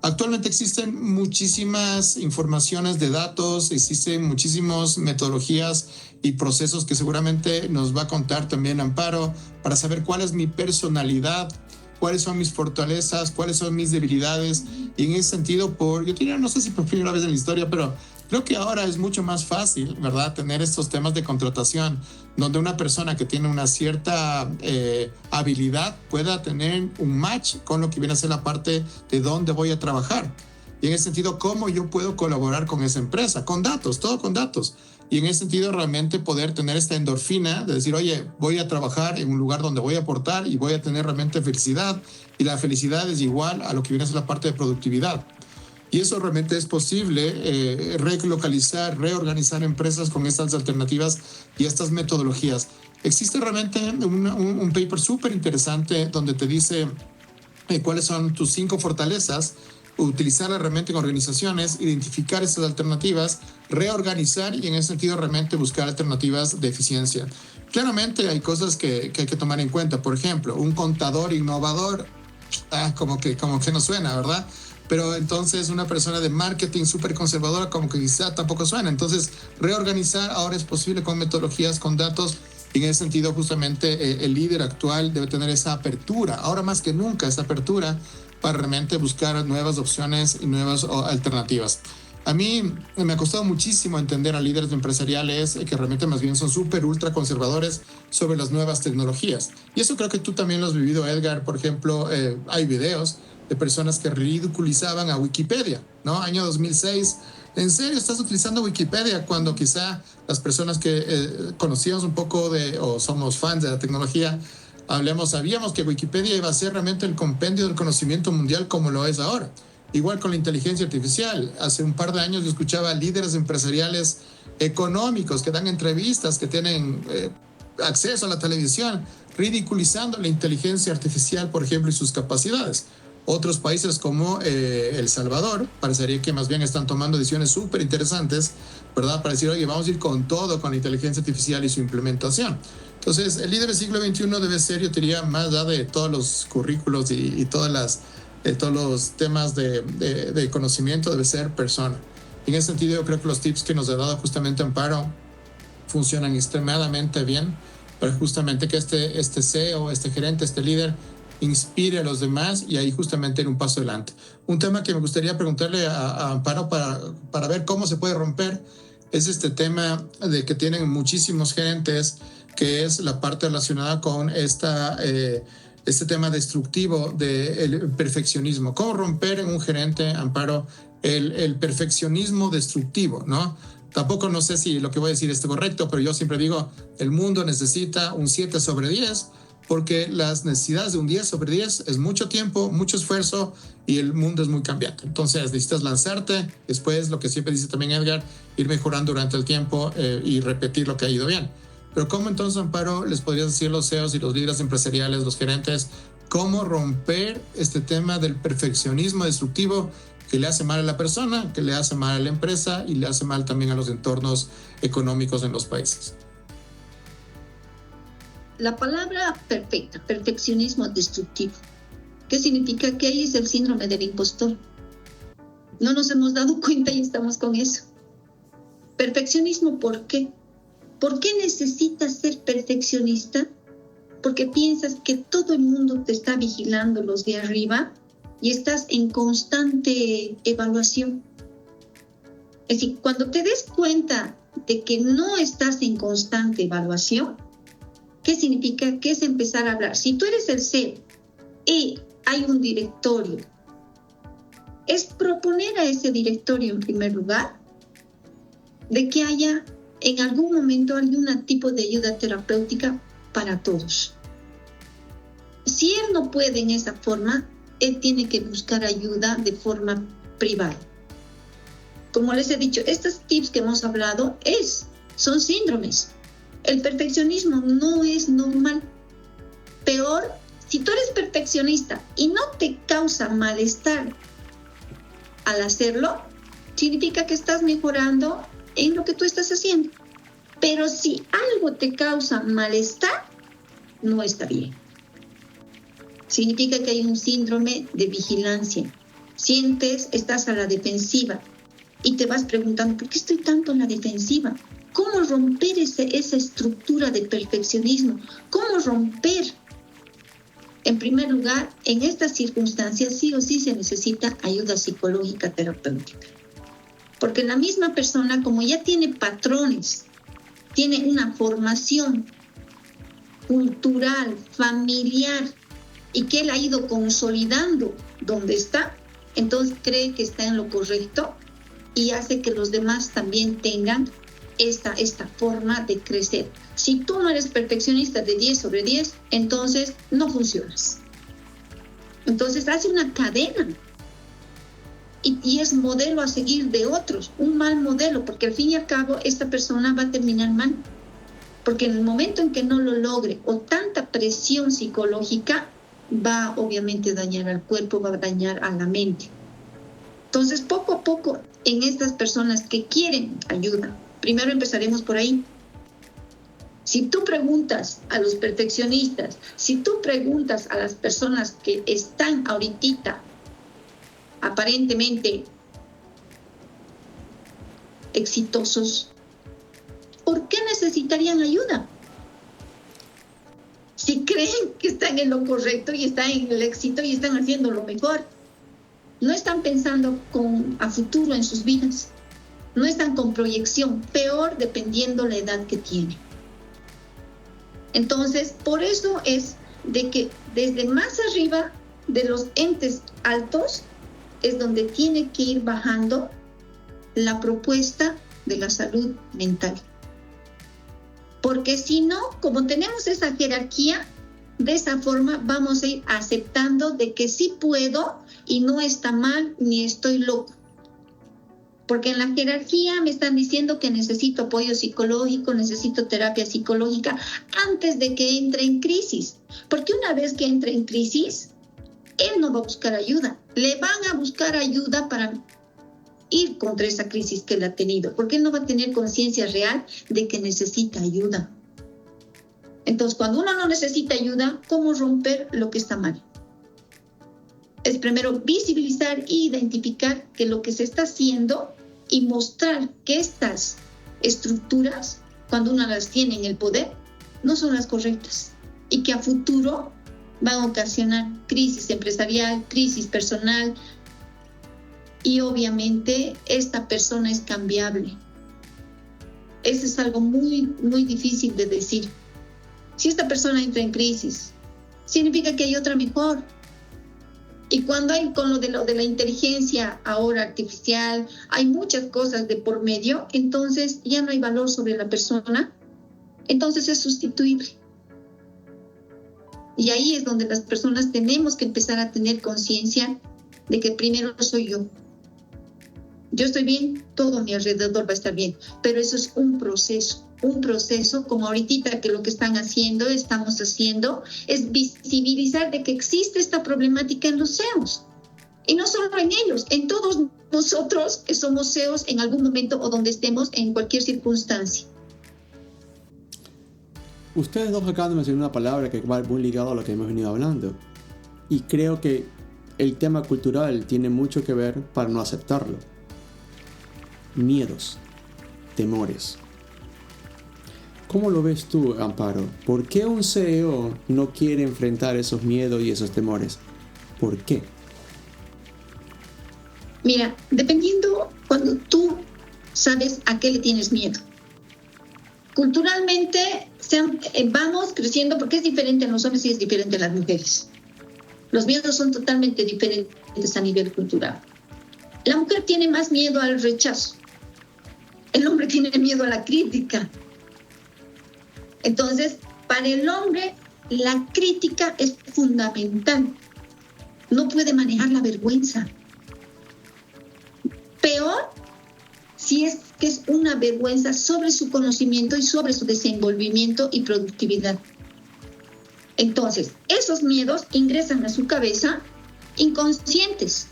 Actualmente existen muchísimas informaciones de datos, existen muchísimas metodologías y procesos que seguramente nos va a contar también Amparo para saber cuál es mi personalidad, cuáles son mis fortalezas, cuáles son mis debilidades. Y en ese sentido, yo diría, no sé si por primera vez en la historia, pero creo que ahora es mucho más fácil, ¿verdad?, tener estos temas de contratación, donde una persona que tiene una cierta habilidad pueda tener un match con lo que viene a ser la parte de dónde voy a trabajar. Y en ese sentido, ¿cómo yo puedo colaborar con esa empresa? Con datos, todo con datos. Y en ese sentido, realmente poder tener esta endorfina de decir, oye, voy a trabajar en un lugar donde voy a aportar y voy a tener realmente felicidad. Y la felicidad es igual a lo que viene a ser la parte de productividad. Y eso realmente es posible, relocalizar, reorganizar empresas con estas alternativas y estas metodologías. Existe realmente un paper súper interesante donde te dice cuáles son tus 5 fortalezas, utilizarlas realmente en organizaciones, identificar esas alternativas, reorganizar y en ese sentido realmente buscar alternativas de eficiencia. Claramente hay cosas que hay que tomar en cuenta. Por ejemplo, un contador innovador, como que no suena, ¿verdad? Pero entonces una persona de marketing súper conservadora como que quizá tampoco suena. Entonces reorganizar ahora es posible con metodologías, con datos. Y en ese sentido justamente el líder actual debe tener esa apertura, ahora más que nunca esa apertura para realmente buscar nuevas opciones y nuevas alternativas. A mí me ha costado muchísimo entender a líderes empresariales que realmente más bien son súper ultra conservadores sobre las nuevas tecnologías. Y eso creo que tú también lo has vivido, Edgar. Por ejemplo, hay videos de personas que ridiculizaban a Wikipedia, ¿no? Año 2006. ¿En serio estás utilizando Wikipedia cuando quizá las personas que conocíamos un poco o somos fans de la tecnología, sabíamos que Wikipedia iba a ser realmente el compendio del conocimiento mundial como lo es ahora? Igual con la inteligencia artificial. Hace un par de años yo escuchaba a líderes empresariales económicos que dan entrevistas, que tienen acceso a la televisión, ridiculizando la inteligencia artificial, por ejemplo, y sus capacidades. Otros países como El Salvador parecería que más bien están tomando decisiones súper interesantes, ¿verdad? Para decir, oye, vamos a ir con todo con la inteligencia artificial y su implementación. Entonces, el líder del siglo XXI debe ser, yo diría, más allá de todos los currículos y todos los temas de conocimiento, debe ser persona. En ese sentido, yo creo que los tips que nos ha dado justamente Amparo funcionan extremadamente bien para justamente que este CEO, este gerente, este líder inspire a los demás y ahí justamente ir un paso adelante. Un tema que me gustaría preguntarle a Amparo para ver cómo se puede romper es este tema de que tienen muchísimos gerentes, que es la parte relacionada con este tema destructivo del perfeccionismo. ¿Cómo romper en un gerente, Amparo, el perfeccionismo destructivo, ¿no? Tampoco no sé si lo que voy a decir es correcto, pero yo siempre digo, el mundo necesita un 7/10, porque las necesidades de un 10/10 es mucho tiempo, mucho esfuerzo y el mundo es muy cambiante. Entonces necesitas lanzarte, después lo que siempre dice también Edgar, ir mejorando durante el tiempo y repetir lo que ha ido bien. Pero ¿cómo entonces, Amparo, les podrías decir a los CEOs y los líderes empresariales, los gerentes, cómo romper este tema del perfeccionismo destructivo que le hace mal a la persona, que le hace mal a la empresa y le hace mal también a los entornos económicos en los países? La palabra perfecta, perfeccionismo destructivo. ¿Qué significa? Que ahí es el síndrome del impostor. No nos hemos dado cuenta y estamos con eso. Perfeccionismo, ¿por qué? ¿Por qué necesitas ser perfeccionista? Porque piensas que todo el mundo te está vigilando, los de arriba, y estás en constante evaluación. Es decir, cuando te des cuenta de que no estás en constante evaluación, ¿qué significa? Que es empezar a hablar. Si tú eres el CEO y hay un directorio, es proponer a ese directorio en primer lugar de que haya en algún momento algún tipo de ayuda terapéutica para todos. Si él no puede en esa forma, él tiene que buscar ayuda de forma privado. Como les he dicho, estos tips que hemos hablado son síndromes. El perfeccionismo no es normal. Peor, si tú eres perfeccionista y no te causa malestar al hacerlo, significa que estás mejorando en lo que tú estás haciendo. Pero si algo te causa malestar, no está bien. Significa que hay un síndrome de vigilancia. Estás a la defensiva y te vas preguntando, ¿por qué estoy tanto en la defensiva? ¿Cómo romper esa estructura de perfeccionismo? ¿Cómo romper? En primer lugar, en estas circunstancias sí o sí se necesita ayuda psicológica terapéutica. Porque la misma persona, como ya tiene patrones, tiene una formación cultural, familiar, y que él ha ido consolidando donde está, entonces cree que está en lo correcto y hace que los demás también tengan esta forma de crecer. Si tú no eres perfeccionista de 10 sobre 10, entonces no funcionas. Entonces hace una cadena y es modelo a seguir de otros, un mal modelo, porque al fin y al cabo esta persona va a terminar mal. Porque en el momento en que no lo logre o tanta presión psicológica, va obviamente a dañar al cuerpo, va a dañar a la mente. Entonces, poco a poco, en estas personas que quieren ayuda, primero empezaremos por ahí. Si tú preguntas a los perfeccionistas, si tú preguntas a las personas que están ahorita aparentemente exitosos, ¿por qué necesitarían ayuda? Si creen que están en lo correcto y están en el éxito y están haciendo lo mejor, no están pensando a futuro en sus vidas, no están con proyección, peor dependiendo la edad que tienen. Entonces, por eso es de que desde más arriba de los entes altos es donde tiene que ir bajando la propuesta de la salud mental. Porque si no, como tenemos esa jerarquía, de esa forma vamos a ir aceptando de que sí puedo y no está mal ni estoy loco. Porque en la jerarquía me están diciendo que necesito apoyo psicológico, necesito terapia psicológica antes de que entre en crisis. Porque una vez que entre en crisis, él no va a buscar ayuda. Le van a buscar ayuda para ir contra esa crisis que él ha tenido, porque él no va a tener conciencia real de que necesita ayuda. Entonces, cuando uno no necesita ayuda, ¿cómo romper lo que está mal? Es primero visibilizar e identificar que lo que se está haciendo y mostrar que estas estructuras, cuando uno las tiene en el poder, no son las correctas y que a futuro van a ocasionar crisis empresarial, crisis personal. Y obviamente esta persona es cambiable. Eso es algo muy, muy difícil de decir. Si esta persona entra en crisis, significa que hay otra mejor. Y cuando hay con lo de la inteligencia ahora artificial, hay muchas cosas de por medio, entonces ya no hay valor sobre la persona, entonces es sustituible. Y ahí es donde las personas tenemos que empezar a tener conciencia de que primero soy yo. Yo estoy bien, todo a mi alrededor va a estar bien, pero eso es un proceso como ahorita que lo que estamos haciendo es visibilizar de que existe esta problemática en los CEOs. Y no solo en ellos, en todos nosotros que somos CEOs en algún momento o donde estemos en cualquier circunstancia. Ustedes dos acaban de mencionar una palabra que va muy ligado a lo que hemos venido hablando. Y creo que el tema cultural tiene mucho que ver para no aceptarlo. Miedos, temores. ¿Cómo lo ves tú, Amparo? ¿Por qué un CEO no quiere enfrentar esos miedos y esos temores? ¿Por qué? Mira, dependiendo cuando tú sabes a qué le tienes miedo. Culturalmente vamos creciendo porque es diferente en los hombres y es diferente en las mujeres. Los miedos son totalmente diferentes a nivel cultural. La mujer tiene más miedo al rechazo. El hombre tiene miedo a la crítica. Entonces, para el hombre, la crítica es fundamental. No puede manejar la vergüenza. Peor si es que es una vergüenza sobre su conocimiento y sobre su desenvolvimiento y productividad. Entonces, esos miedos ingresan a su cabeza inconscientes,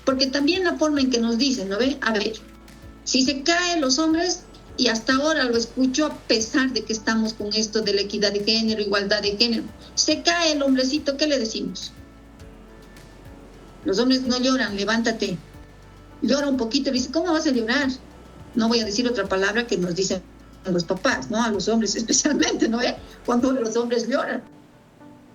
porque también la forma en que nos dicen, ¿no ve? A ver, si se caen los hombres, y hasta ahora lo escucho a pesar de que estamos con esto de la equidad de género, igualdad de género, se cae el hombrecito, ¿qué le decimos? Los hombres no lloran, levántate. Llora un poquito y dice, ¿cómo vas a llorar? No voy a decir otra palabra que nos dicen los papás, ¿no? A los hombres especialmente, ¿no? Cuando los hombres lloran.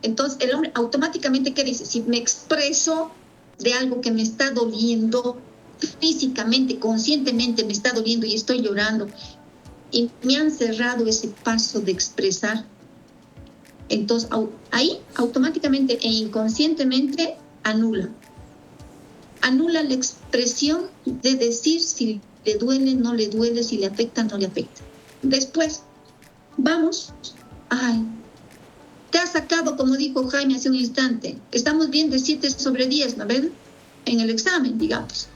Entonces, el hombre automáticamente, ¿qué dice? Si me expreso de algo que me está doliendo físicamente, conscientemente me está doliendo y estoy llorando, y me han cerrado ese paso de expresar, entonces ahí automáticamente e inconscientemente anula la expresión de decir si le duele, no le duele, si le afecta, no le afecta. Después, vamos, te ha sacado, como dijo Jaime hace un instante, estamos bien de 7/10, ¿no ven? En el examen, digamos.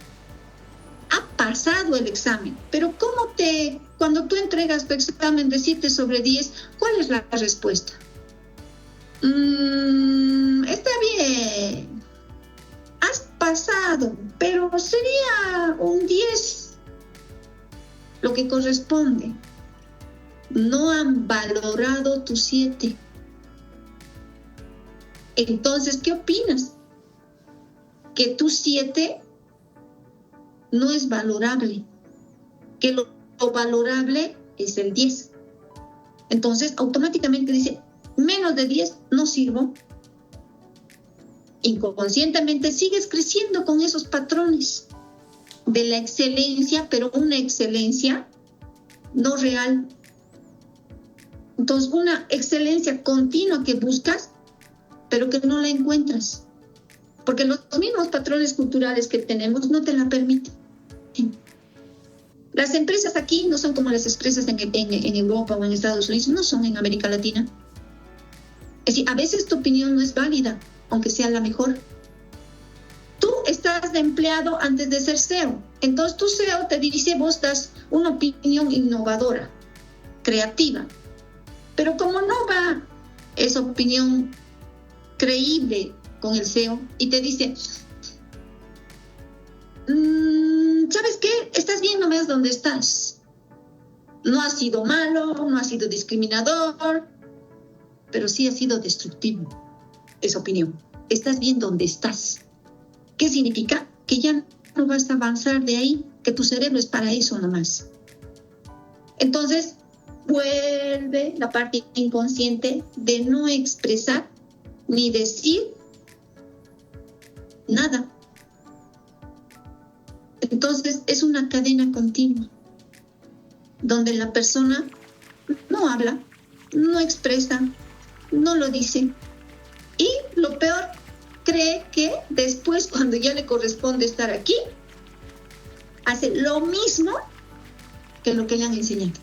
Ha pasado el examen, pero cuando tú entregas tu examen de 7/10, ¿cuál es la respuesta? Está bien, has pasado, pero sería un 10 lo que corresponde. No han valorado tu 7. Entonces, ¿qué opinas? Que tu 7 no es valorable, que lo valorable es el 10. Entonces, automáticamente dice, menos de 10 no sirvo. Inconscientemente sigues creciendo con esos patrones de la excelencia, pero una excelencia no real. Entonces, una excelencia continua que buscas, pero que no la encuentras. Porque los mismos patrones culturales que tenemos no te la permiten. Las empresas aquí no son como las empresas en Europa o en Estados Unidos, no son en América Latina. Es decir, a veces tu opinión no es válida, aunque sea la mejor. Tú estás de empleado antes de ser CEO. Entonces tu CEO te dice, vos das una opinión innovadora, creativa. Pero como no va esa opinión creíble con el CEO y te dice, ¿sabes qué? Estás bien nomás donde estás. No has sido malo, no has sido discriminador, pero sí ha sido destructivo esa opinión. Estás bien donde estás. ¿Qué significa? Que ya no vas a avanzar de ahí, que tu cerebro es para eso nomás. Entonces, vuelve la parte inconsciente de no expresar ni decir nada. Entonces, es una cadena continua, donde la persona no habla, no expresa, no lo dice. Y lo peor, cree que después, cuando ya le corresponde estar aquí, hace lo mismo que lo que le han enseñado.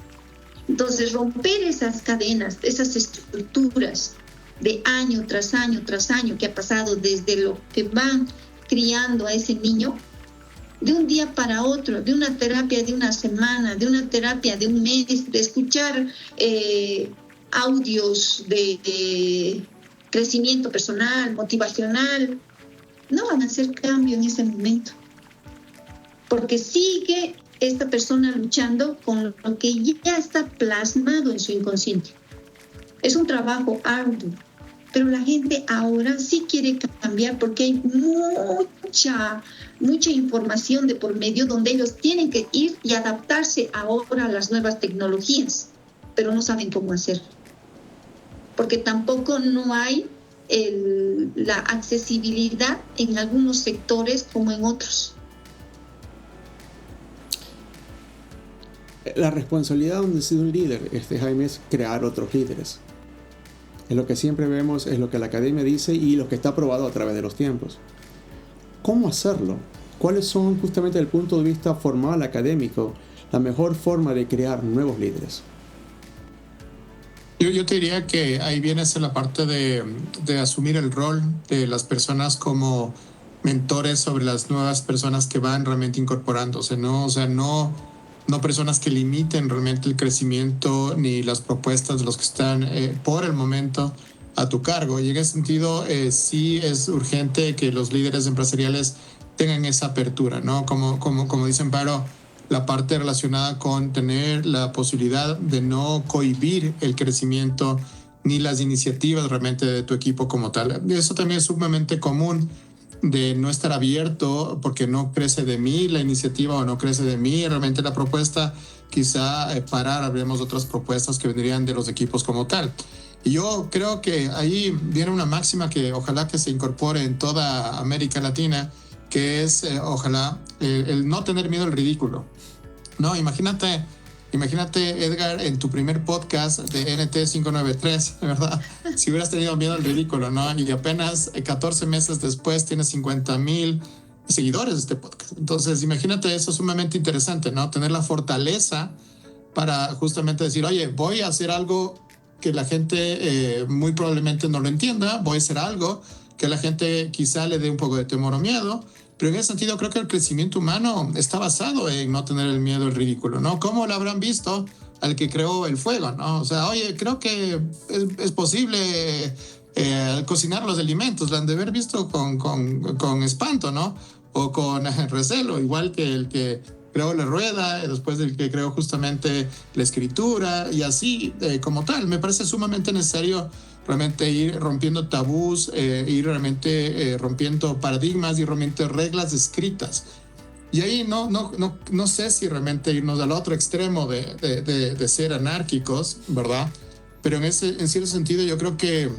Entonces, romper esas cadenas, esas estructuras de año tras año tras año que ha pasado desde lo que van criando a ese niño, de un día para otro, de una terapia de una semana, de una terapia de un mes, de escuchar audios de crecimiento personal, motivacional, no van a hacer cambio en ese momento. Porque sigue esta persona luchando con lo que ya está plasmado en su inconsciente. Es un trabajo arduo, pero la gente ahora sí quiere cambiar porque hay mucha información de por medio donde ellos tienen que ir y adaptarse ahora a las nuevas tecnologías, pero no saben cómo hacerlo. Porque tampoco no hay la accesibilidad en algunos sectores como en otros. La responsabilidad de un líder, Jaime, es crear otros líderes. Es lo que siempre vemos, es lo que la academia dice y lo que está probado a través de los tiempos. ¿Cómo hacerlo? ¿Cuáles son, justamente desde el punto de vista formal, académico, la mejor forma de crear nuevos líderes? Yo te diría que ahí viene a ser la parte de asumir el rol de las personas como mentores sobre las nuevas personas que van realmente incorporándose, ¿no? O sea, no personas que limiten realmente el crecimiento ni las propuestas de los que están por el momento a tu cargo. Y en ese sentido, sí es urgente que los líderes empresariales tengan esa apertura, ¿no? Como dice Amparo, la parte relacionada con tener la posibilidad de no cohibir el crecimiento ni las iniciativas realmente de tu equipo como tal. Eso también es sumamente común, de no estar abierto porque no crece de mí la iniciativa o no crece de mí realmente la propuesta, quizá parar, hablemos de otras propuestas que vendrían de los equipos como tal. Y yo creo que ahí viene una máxima que ojalá que se incorpore en toda América Latina, que es ojalá el no tener miedo al ridículo. No, imagínate, Edgar, en tu primer podcast de NT593, ¿verdad? Si hubieras tenido miedo al ridículo, ¿no? Y apenas 14 meses después tienes 50,000 seguidores de este podcast. Entonces, imagínate, eso es sumamente interesante, ¿no? Tener la fortaleza para justamente decir, oye, voy a hacer algo que la gente muy probablemente no lo entienda, voy a hacer algo que a la gente quizá le dé un poco de temor o miedo. Pero en ese sentido creo que el crecimiento humano está basado en no tener el miedo al ridículo, ¿no? ¿Cómo lo habrán visto al que creó el fuego, ¿no? O sea, oye, creo que es posible cocinar los alimentos, lo han de haber visto con espanto, ¿no? O con recelo, igual que el que creó la rueda, después del que creó justamente la escritura, y así como tal. Me parece sumamente necesario realmente ir rompiendo tabús, ir realmente rompiendo paradigmas y rompiendo reglas escritas. Y ahí no sé si realmente irnos al otro extremo de ser anárquicos, ¿verdad? Pero en cierto sentido yo creo que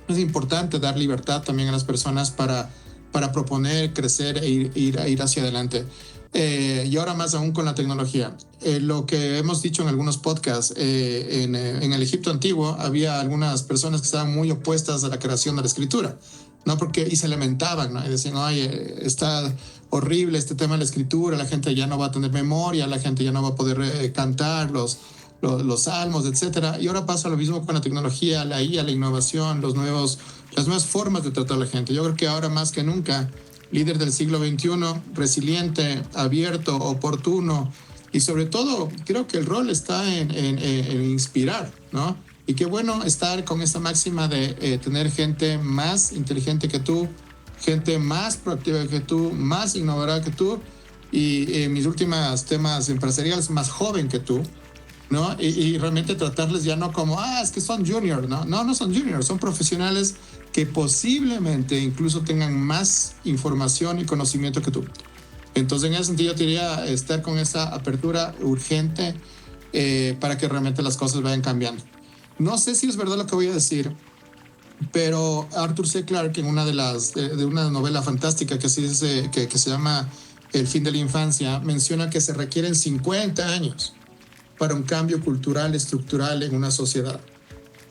es importante dar libertad también a las personas para proponer, crecer e ir hacia adelante. Y ahora más aún con la tecnología. Lo que hemos dicho en algunos podcasts, en el Egipto antiguo había algunas personas que estaban muy opuestas a la creación de la escritura, ¿no? Y se lamentaban, ¿no? Y decían, oye, está horrible este tema de la escritura, la gente ya no va a tener memoria, la gente ya no va a poder cantar los salmos, etcétera. Y ahora pasa lo mismo con la tecnología, la IA, la innovación, las nuevas formas de tratar a la gente. Yo creo que ahora más que nunca, líder del siglo XXI, resiliente, abierto, oportuno, y sobre todo creo que el rol está en inspirar, ¿no? Y qué bueno estar con esta máxima de tener gente más inteligente que tú, gente más proactiva que tú, más innovadora que tú, y mis últimos temas empresariales, más joven que tú, ¿no? Y realmente tratarles ya no como, es que son junior, ¿no? No son juniors, son profesionales que posiblemente incluso tengan más información y conocimiento que tú. Entonces, en ese sentido, yo diría estar con esa apertura urgente para que realmente las cosas vayan cambiando. No sé si es verdad lo que voy a decir, pero Arthur C. Clarke, en una de una novela fantástica que se llama El fin de la infancia, menciona que se requieren 50 años para un cambio cultural estructural en una sociedad.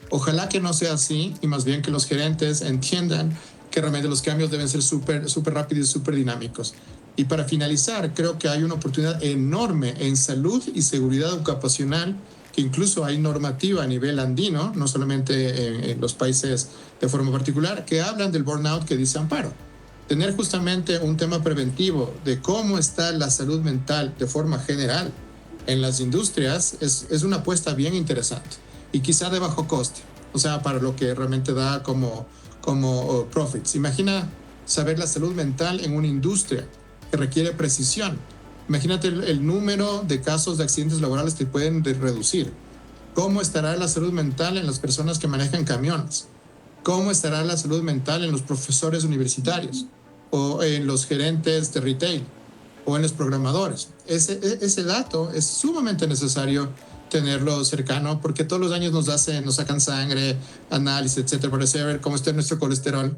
Ojalá que no sea así, y más bien que los gerentes entiendan que realmente los cambios deben ser súper rápidos y súper dinámicos. Y para finalizar, creo que hay una oportunidad enorme en salud y seguridad ocupacional, que incluso hay normativa a nivel andino, no solamente en los países de forma particular, que hablan del burnout que dice Amparo. Tener justamente un tema preventivo de cómo está la salud mental de forma general en las industrias es una apuesta bien interesante y quizá de bajo coste, o sea, para lo que realmente da como profits. Imagina saber la salud mental en una industria que requiere precisión. Imagínate el número de casos de accidentes laborales que pueden reducir. ¿Cómo estará la salud mental en las personas que manejan camiones? ¿Cómo estará la salud mental en los profesores universitarios? ¿O en los gerentes de retail? ¿O en los programadores? Ese dato es sumamente necesario tenerlo cercano, porque todos los años nos sacan sangre, análisis, etcétera, para saber cómo está nuestro colesterol.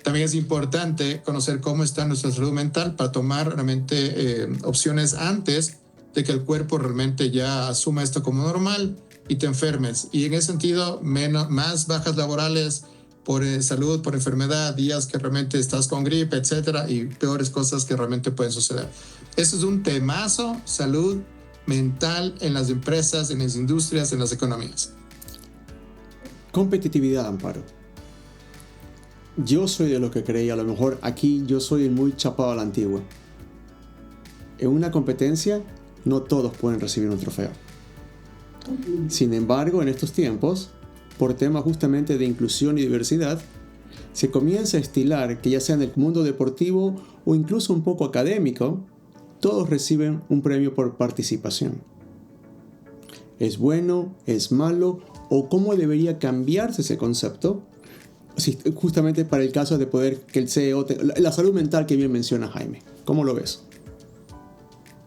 También es importante conocer cómo está nuestra salud mental para tomar realmente opciones antes de que el cuerpo realmente ya asuma esto como normal y te enfermes. Y en ese sentido, más bajas laborales por salud, por enfermedad, días que realmente estás con gripe, etcétera, y peores cosas que realmente pueden suceder. Eso es un temazo, salud mental en las empresas, en las industrias, en las economías. Competitividad, Amparo. yo soy de los que creía, a lo mejor aquí yo soy muy chapado a la antigua. En una competencia no todos pueden recibir un trofeo. Sin embargo, en estos tiempos, por temas justamente de inclusión y diversidad, se comienza a estilar que ya sea en el mundo deportivo o incluso un poco académico, todos reciben un premio por participación. ¿Es bueno? ¿Es malo? ¿O cómo debería cambiarse ese concepto? Justamente para el caso de poder que el CEO... La salud mental que bien menciona Jaime. ¿Cómo lo ves?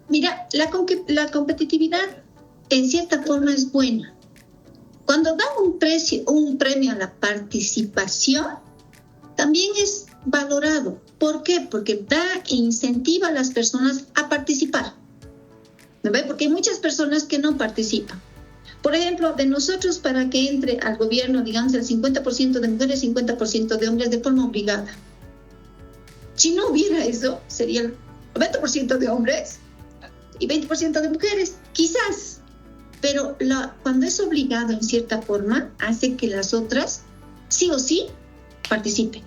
Mira, la competitividad en cierta forma es buena. Cuando dan un premio a la participación, también es valorado. ¿Por qué? Porque incentiva a las personas a participar. ¿No ve? Porque hay muchas personas que no participan. Por ejemplo, de nosotros para que entre al gobierno, digamos, el 50% de mujeres, 50% de hombres de forma obligada. Si no hubiera eso, sería el 90% de hombres y 20% de mujeres, quizás. Pero cuando es obligado en cierta forma, hace que las otras sí o sí participen.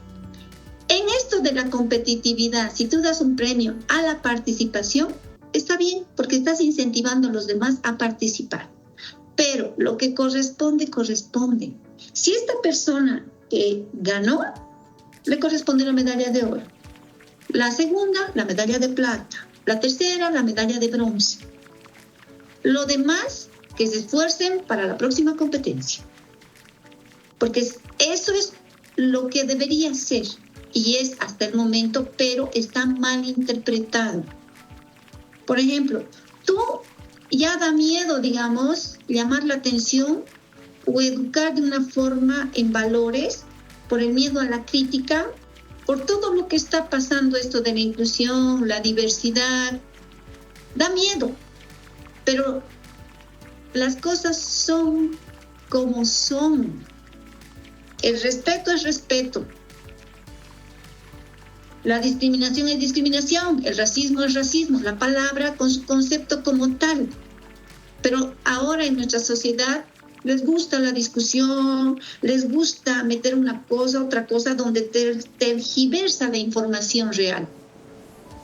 En esto de la competitividad, si tú das un premio a la participación, está bien, porque estás incentivando a los demás a participar. Pero lo que corresponde, corresponde. Si esta persona que ganó, le corresponde la medalla de oro. La segunda, la medalla de plata. La tercera, la medalla de bronce. Lo demás, que se esfuercen para la próxima competencia. Porque eso es lo que debería ser. Y es hasta el momento, pero está mal interpretado. Por ejemplo, tú ya da miedo, digamos, llamar la atención o educar de una forma en valores por el miedo a la crítica, por todo lo que está pasando esto de la inclusión, la diversidad. Da miedo, pero las cosas son como son. El respeto es respeto. La discriminación es discriminación, el racismo es racismo, la palabra con su concepto como tal. Pero ahora en nuestra sociedad les gusta la discusión, les gusta meter una cosa, otra cosa, donde tergiversa la información real.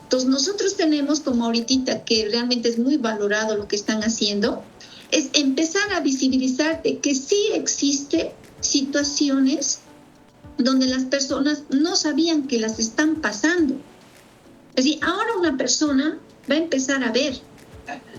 Entonces nosotros tenemos, como ahorita, que realmente es muy valorado lo que están haciendo, es empezar a visibilizar de que sí existen situaciones donde las personas no sabían que las están pasando. Es decir, ahora una persona va a empezar a ver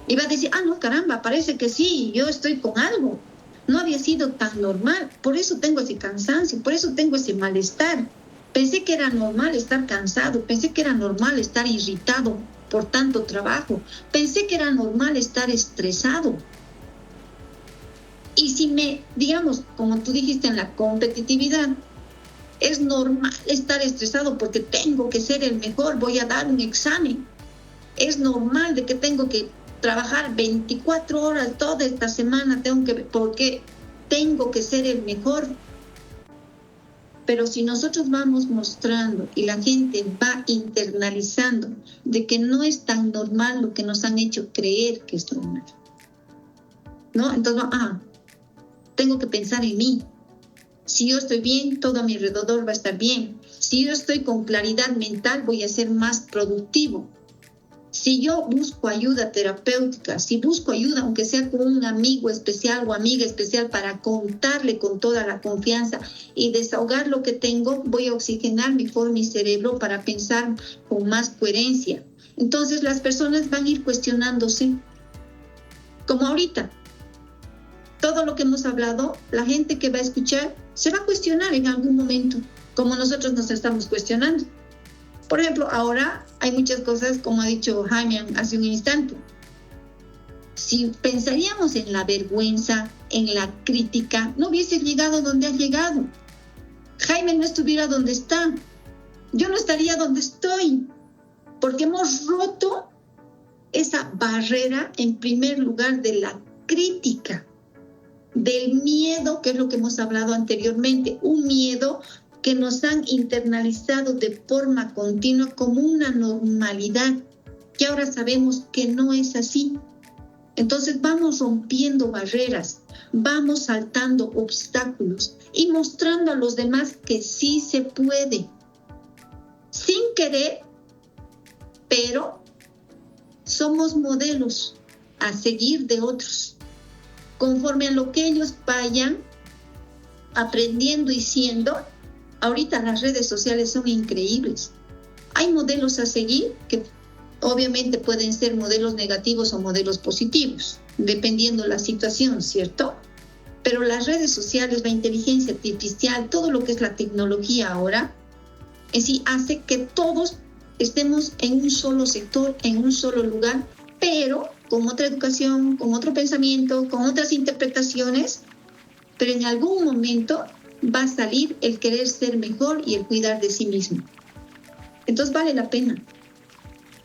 y va a decir, no, caramba, parece que sí, yo estoy con algo. No había sido tan normal, por eso tengo ese cansancio, por eso tengo ese malestar. Pensé que era normal estar cansado, pensé que era normal estar irritado por tanto trabajo, pensé que era normal estar estresado. Y si digamos, como tú dijiste en la competitividad, es normal estar estresado porque tengo que ser el mejor, voy a dar un examen. Es normal de que tengo que trabajar 24 horas toda esta semana, porque tengo que ser el mejor. Pero si nosotros vamos mostrando y la gente va internalizando de que no es tan normal lo que nos han hecho creer que es normal, ¿no? Entonces, tengo que pensar en mí. Si yo estoy bien, todo a mi alrededor va a estar bien. Si yo estoy con claridad mental, voy a ser más productivo. Si yo busco ayuda terapéutica, si busco ayuda, aunque sea con un amigo especial o amiga especial, para contarle con toda la confianza y desahogar lo que tengo, voy a oxigenar mejor mi cerebro para pensar con más coherencia. Entonces las personas van a ir cuestionándose. Como ahorita, todo lo que hemos hablado, la gente que va a escuchar se va a cuestionar en algún momento, como nosotros nos estamos cuestionando. Por ejemplo, ahora hay muchas cosas, como ha dicho Jaime hace un instante. Si pensaríamos en la vergüenza, en la crítica, no hubieses llegado donde has llegado. Jaime no estuviera donde está. Yo no estaría donde estoy, porque hemos roto esa barrera, en primer lugar, de la crítica, del miedo, que es lo que hemos hablado anteriormente, un miedo que nos han internalizado de forma continua como una normalidad, que ahora sabemos que no es así. Entonces vamos rompiendo barreras, vamos saltando obstáculos y mostrando a los demás que sí se puede, sin querer, pero somos modelos a seguir de otros. Conforme a lo que ellos vayan aprendiendo y siendo, ahorita las redes sociales son increíbles. Hay modelos a seguir que obviamente pueden ser modelos negativos o modelos positivos, dependiendo la situación, ¿cierto? Pero las redes sociales, la inteligencia artificial, todo lo que es la tecnología ahora, en sí hace que todos estemos en un solo sector, en un solo lugar, pero con otra educación, con otro pensamiento, con otras interpretaciones, pero en algún momento va a salir el querer ser mejor y el cuidar de sí mismo. Entonces vale la pena.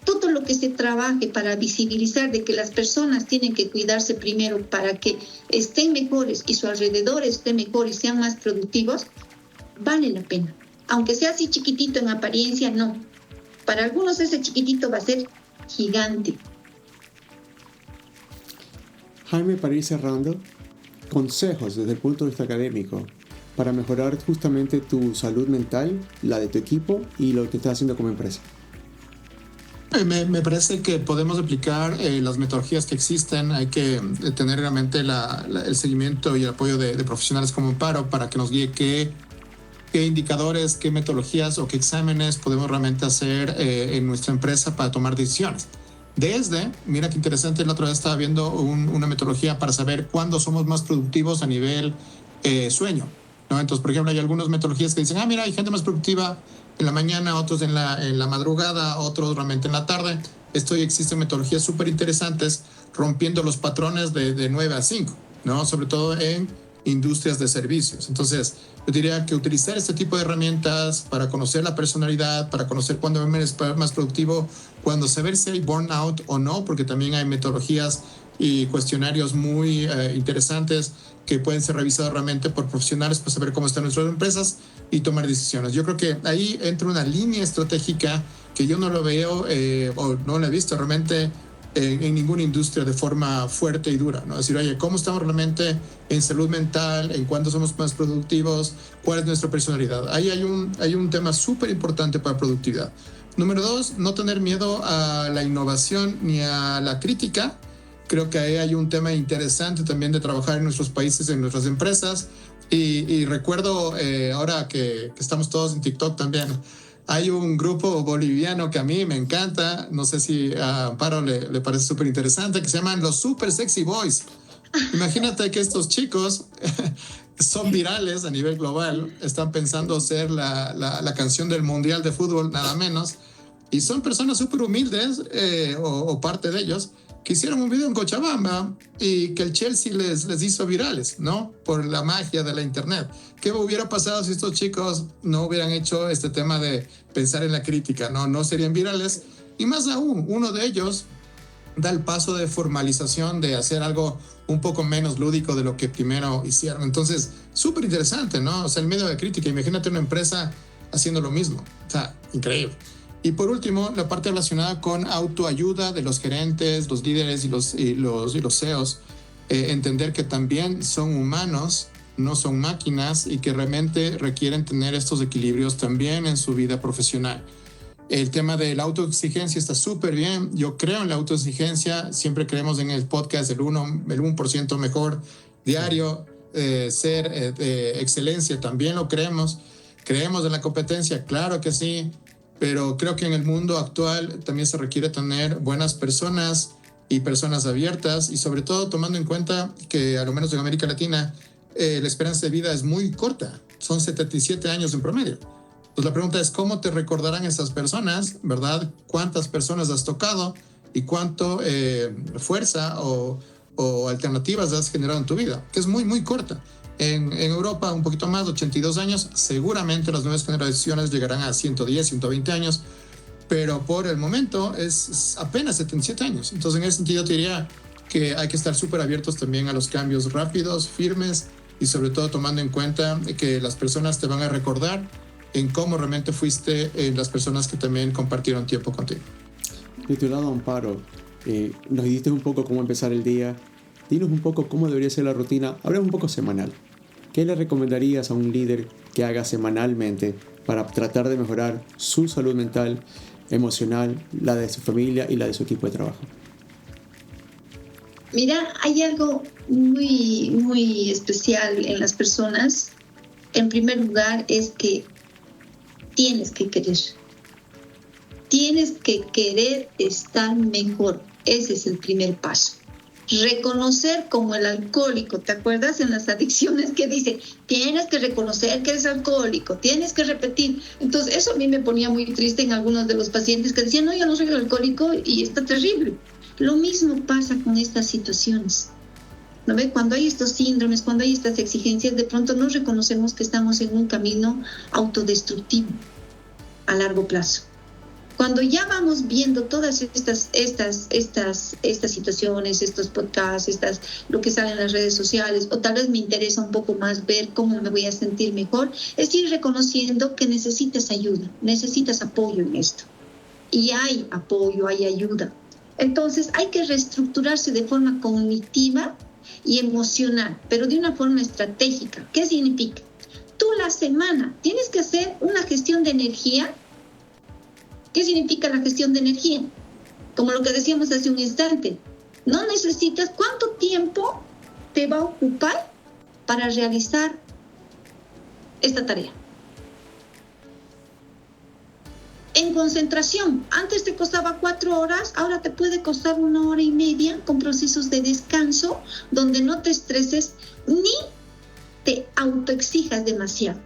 Todo lo que se trabaje para visibilizar de que las personas tienen que cuidarse primero para que estén mejores y su alrededor esté mejor y sean más productivos, vale la pena. Aunque sea así chiquitito en apariencia, no. Para algunos ese chiquitito va a ser gigante. Jaime, para ir cerrando, consejos desde el punto de vista académico para mejorar justamente tu salud mental, la de tu equipo y lo que estás haciendo como empresa. Me parece que podemos aplicar las metodologías que existen. Hay que tener realmente el seguimiento y el apoyo de profesionales como Amparo para que nos guíe qué indicadores, qué metodologías o qué exámenes podemos realmente hacer en nuestra empresa para tomar decisiones. Mira qué interesante, la otra vez estaba viendo una metodología para saber cuándo somos más productivos a nivel sueño, ¿no? Entonces, por ejemplo, hay algunas metodologías que dicen, mira, hay gente más productiva en la mañana, otros en la madrugada, otros realmente en la tarde. Existen metodologías súper interesantes rompiendo los patrones de 9 a 5, ¿no? Sobre todo en industrias de servicios. Entonces, yo diría que utilizar este tipo de herramientas para conocer la personalidad, para conocer cuándo eres más productivo, cuándo saber si hay burnout o no, porque también hay metodologías y cuestionarios muy interesantes que pueden ser revisados realmente por profesionales para saber cómo están nuestras empresas y tomar decisiones. Yo creo que ahí entra una línea estratégica que yo no lo veo o no la he visto realmente en ninguna industria de forma fuerte y dura, ¿no? Es decir, oye, ¿cómo estamos realmente en salud mental? ¿En cuándo somos más productivos? ¿Cuál es nuestra personalidad? Ahí hay un tema súper importante para productividad. Número 2, no tener miedo a la innovación ni a la crítica. Creo que ahí hay un tema interesante también de trabajar en nuestros países, en nuestras empresas. Y recuerdo ahora que estamos todos en TikTok también, hay un grupo boliviano que a mí me encanta, no sé si a Amparo le parece súper interesante, que se llaman los Super Sexy Boys. Imagínate que estos chicos son virales a nivel global, están pensando ser la canción del Mundial de Fútbol, nada menos, y son personas súper humildes, o parte de ellos, que hicieron un video en Cochabamba y que el Chelsea les hizo virales, ¿no? Por la magia de la internet. ¿Qué hubiera pasado si estos chicos no hubieran hecho este tema de pensar en la crítica? No serían virales. Y más aún, uno de ellos da el paso de formalización, de hacer algo un poco menos lúdico de lo que primero hicieron. Entonces, súper interesante, ¿no? O sea, el miedo a la crítica. Imagínate una empresa haciendo lo mismo. O sea, increíble. Y por último, la parte relacionada con autoayuda de los gerentes, los líderes y los CEOs. Entender que también son humanos, no son máquinas y que realmente requieren tener estos equilibrios también en su vida profesional. El tema de la autoexigencia está súper bien. Yo creo en la autoexigencia. Siempre creemos en el podcast el 1% mejor diario. Ser de excelencia también lo creemos. Creemos en la competencia, claro que sí. Pero creo que en el mundo actual también se requiere tener buenas personas y personas abiertas, y sobre todo tomando en cuenta que a lo menos en América Latina la esperanza de vida es muy corta, son 77 años en promedio. Entonces la pregunta es cómo te recordarán esas personas, ¿verdad? ¿Cuántas personas has tocado y cuánto fuerza o alternativas has generado en tu vida? Que es muy, muy corta. En Europa un poquito más, 82 años, seguramente las nuevas generaciones llegarán a 110, 120 años, pero por el momento es apenas 77 años. Entonces en ese sentido te diría que hay que estar súper abiertos también a los cambios rápidos, firmes, y sobre todo tomando en cuenta que las personas te van a recordar en cómo realmente fuiste las personas que también compartieron tiempo contigo. De tu lado, Amparo, nos dijiste un poco cómo empezar el día. dinos un poco cómo debería ser la rutina. Hablemos un poco semanal. ¿Qué le recomendarías a un líder que haga semanalmente para tratar de mejorar su salud mental, emocional, la de su familia y la de su equipo de trabajo? Mira, hay algo muy, muy especial en las personas. En primer lugar, es que tienes que querer. Tienes que querer estar mejor. Ese es el primer paso. Reconocer como el alcohólico, ¿te acuerdas en las adicciones que dice, tienes que reconocer que eres alcohólico, tienes que repetir? Entonces eso a mí me ponía muy triste en algunos de los pacientes que decían, no, yo no soy alcohólico y está terrible. Lo mismo pasa con estas situaciones, ¿no ve? Cuando hay estos síndromes, cuando hay estas exigencias, de pronto no reconocemos que estamos en un camino autodestructivo a largo plazo. Cuando ya vamos viendo todas estas situaciones, estos podcasts, lo que sale en las redes sociales, o tal vez me interesa un poco más ver cómo me voy a sentir mejor, es ir reconociendo que necesitas ayuda, necesitas apoyo en esto. Y hay apoyo, hay ayuda. Entonces hay que reestructurarse de forma cognitiva y emocional, pero de una forma estratégica. ¿Qué significa? Tú la semana tienes que hacer una gestión de energía. ¿Qué significa la gestión de energía? Como lo que decíamos hace un instante, no necesitas cuánto tiempo te va a ocupar para realizar esta tarea. En concentración, antes te costaba 4 horas, ahora te puede costar 1 hora y media con procesos de descanso donde no te estreses ni te autoexijas demasiado,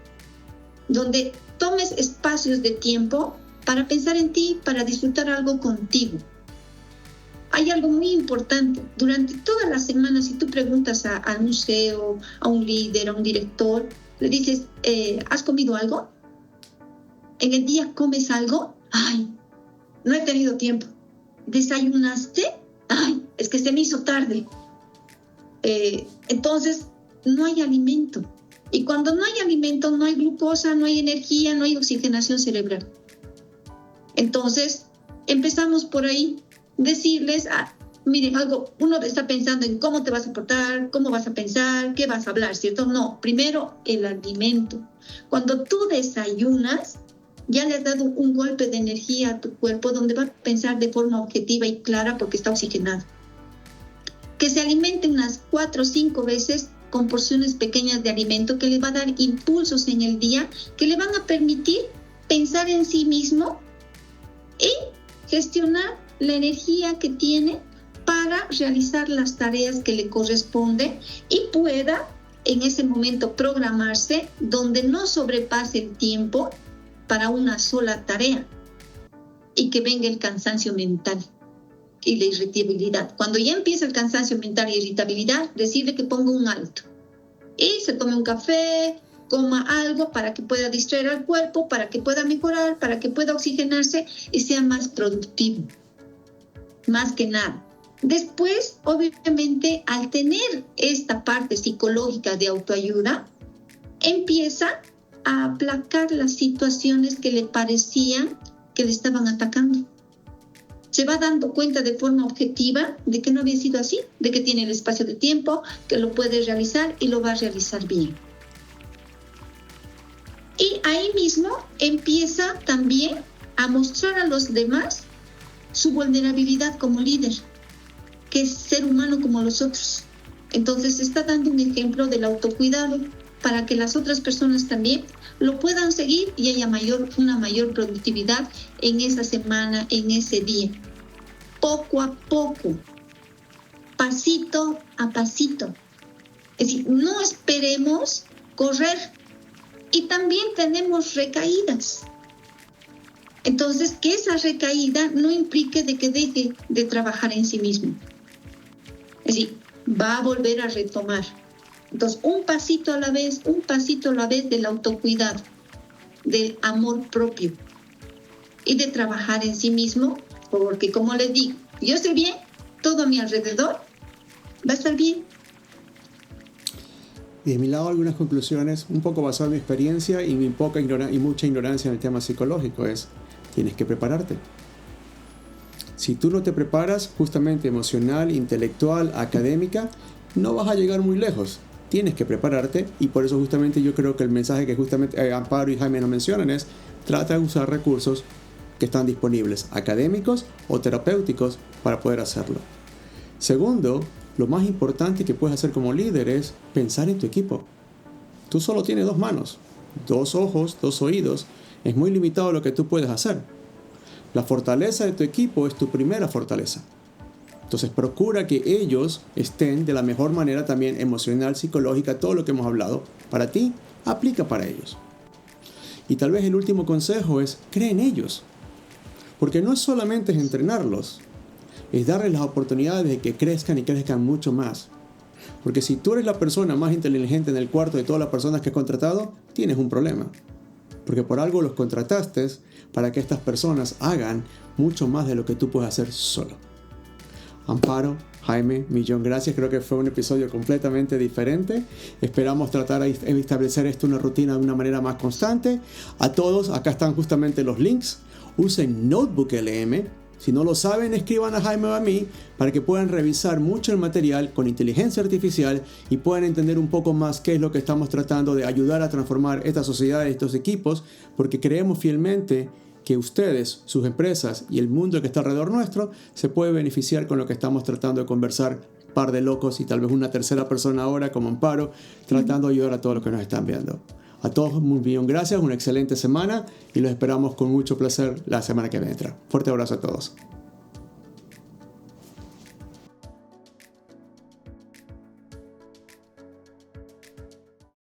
donde tomes espacios de tiempo para pensar en ti, para disfrutar algo contigo. Hay algo muy importante. Durante toda la semana, si tú preguntas a un CEO, a un líder, a un director, le dices, ¿has comido algo? ¿En el día comes algo? Ay, no he tenido tiempo. ¿Desayunaste? Ay, es que se me hizo tarde. Entonces, no hay alimento. Y cuando no hay alimento, no hay glucosa, no hay energía, no hay oxigenación cerebral. Entonces, empezamos por ahí, decirles, miren, uno está pensando en cómo te vas a portar, cómo vas a pensar, qué vas a hablar, ¿cierto? No, primero el alimento. Cuando tú desayunas, ya le has dado un golpe de energía a tu cuerpo donde va a pensar de forma objetiva y clara porque está oxigenado. Que se alimente unas 4 o 5 veces con porciones pequeñas de alimento que le va a dar impulsos en el día que le van a permitir pensar en sí mismo y gestionar la energía que tiene para realizar las tareas que le corresponden y pueda en ese momento programarse donde no sobrepase el tiempo para una sola tarea y que venga el cansancio mental y la irritabilidad. Cuando ya empieza el cansancio mental y irritabilidad, decirle que ponga un alto y se tome un café, coma algo para que pueda distraer al cuerpo, para que pueda mejorar, para que pueda oxigenarse y sea más productivo. Más que nada. Después, obviamente, al tener esta parte psicológica de autoayuda, empieza a aplacar las situaciones que le parecían que le estaban atacando. Se va dando cuenta de forma objetiva de que no había sido así, de que tiene el espacio de tiempo, que lo puede realizar y lo va a realizar bien. Y ahí mismo empieza también a mostrar a los demás su vulnerabilidad como líder, que es ser humano como los otros. Entonces está dando un ejemplo del autocuidado para que las otras personas también lo puedan seguir y haya una mayor productividad en esa semana, en ese día. Poco a poco, pasito a pasito. Es decir, no esperemos correr. Y también tenemos recaídas. Entonces, que esa recaída no implique de que deje de trabajar en sí mismo. Es decir, va a volver a retomar. Entonces, un pasito a la vez del autocuidado, del amor propio y de trabajar en sí mismo, porque como les digo, yo estoy bien, todo a mi alrededor va a estar bien. Y de mi lado algunas conclusiones, un poco basado en mi experiencia y mi mucha ignorancia en el tema psicológico, es tienes que prepararte. Si tú no te preparas justamente emocional, intelectual, académica, no vas a llegar muy lejos. Tienes que prepararte, y por eso justamente yo creo que el mensaje que justamente Amparo y Jaime nos mencionan es: trata de usar recursos que están disponibles, académicos o terapéuticos, para poder hacerlo. Segundo, lo más importante que puedes hacer como líder es pensar en tu equipo. Tú solo tienes 2 manos, 2 ojos, 2 oídos. Es muy limitado lo que tú puedes hacer. La fortaleza de tu equipo es tu primera fortaleza. Entonces procura que ellos estén de la mejor manera también emocional, psicológica, todo lo que hemos hablado. Para ti, aplica para ellos. Y tal vez el último consejo es: cree en ellos. Porque no es solamente entrenarlos, es darles las oportunidades de que crezcan y crezcan mucho más. Porque si tú eres la persona más inteligente en el cuarto de todas las personas que has contratado, tienes un problema. Porque por algo los contrataste para que estas personas hagan mucho más de lo que tú puedes hacer solo. Amparo, Jaime, millón gracias. Creo que fue un episodio completamente diferente. Esperamos tratar de establecer esto una rutina de una manera más constante. A todos, acá están justamente los links. Usen Notebook LM. Si no lo saben, escriban a Jaime o a mí para que puedan revisar mucho el material con inteligencia artificial y puedan entender un poco más qué es lo que estamos tratando de ayudar a transformar esta sociedad y estos equipos, porque creemos fielmente que ustedes, sus empresas y el mundo que está alrededor nuestro se puede beneficiar con lo que estamos tratando de conversar, par de locos y tal vez una tercera persona ahora como Amparo, tratando de ayudar a todos los que nos están viendo. A todos un millón gracias, una excelente semana y los esperamos con mucho placer la semana que viene. Fuerte abrazo a todos.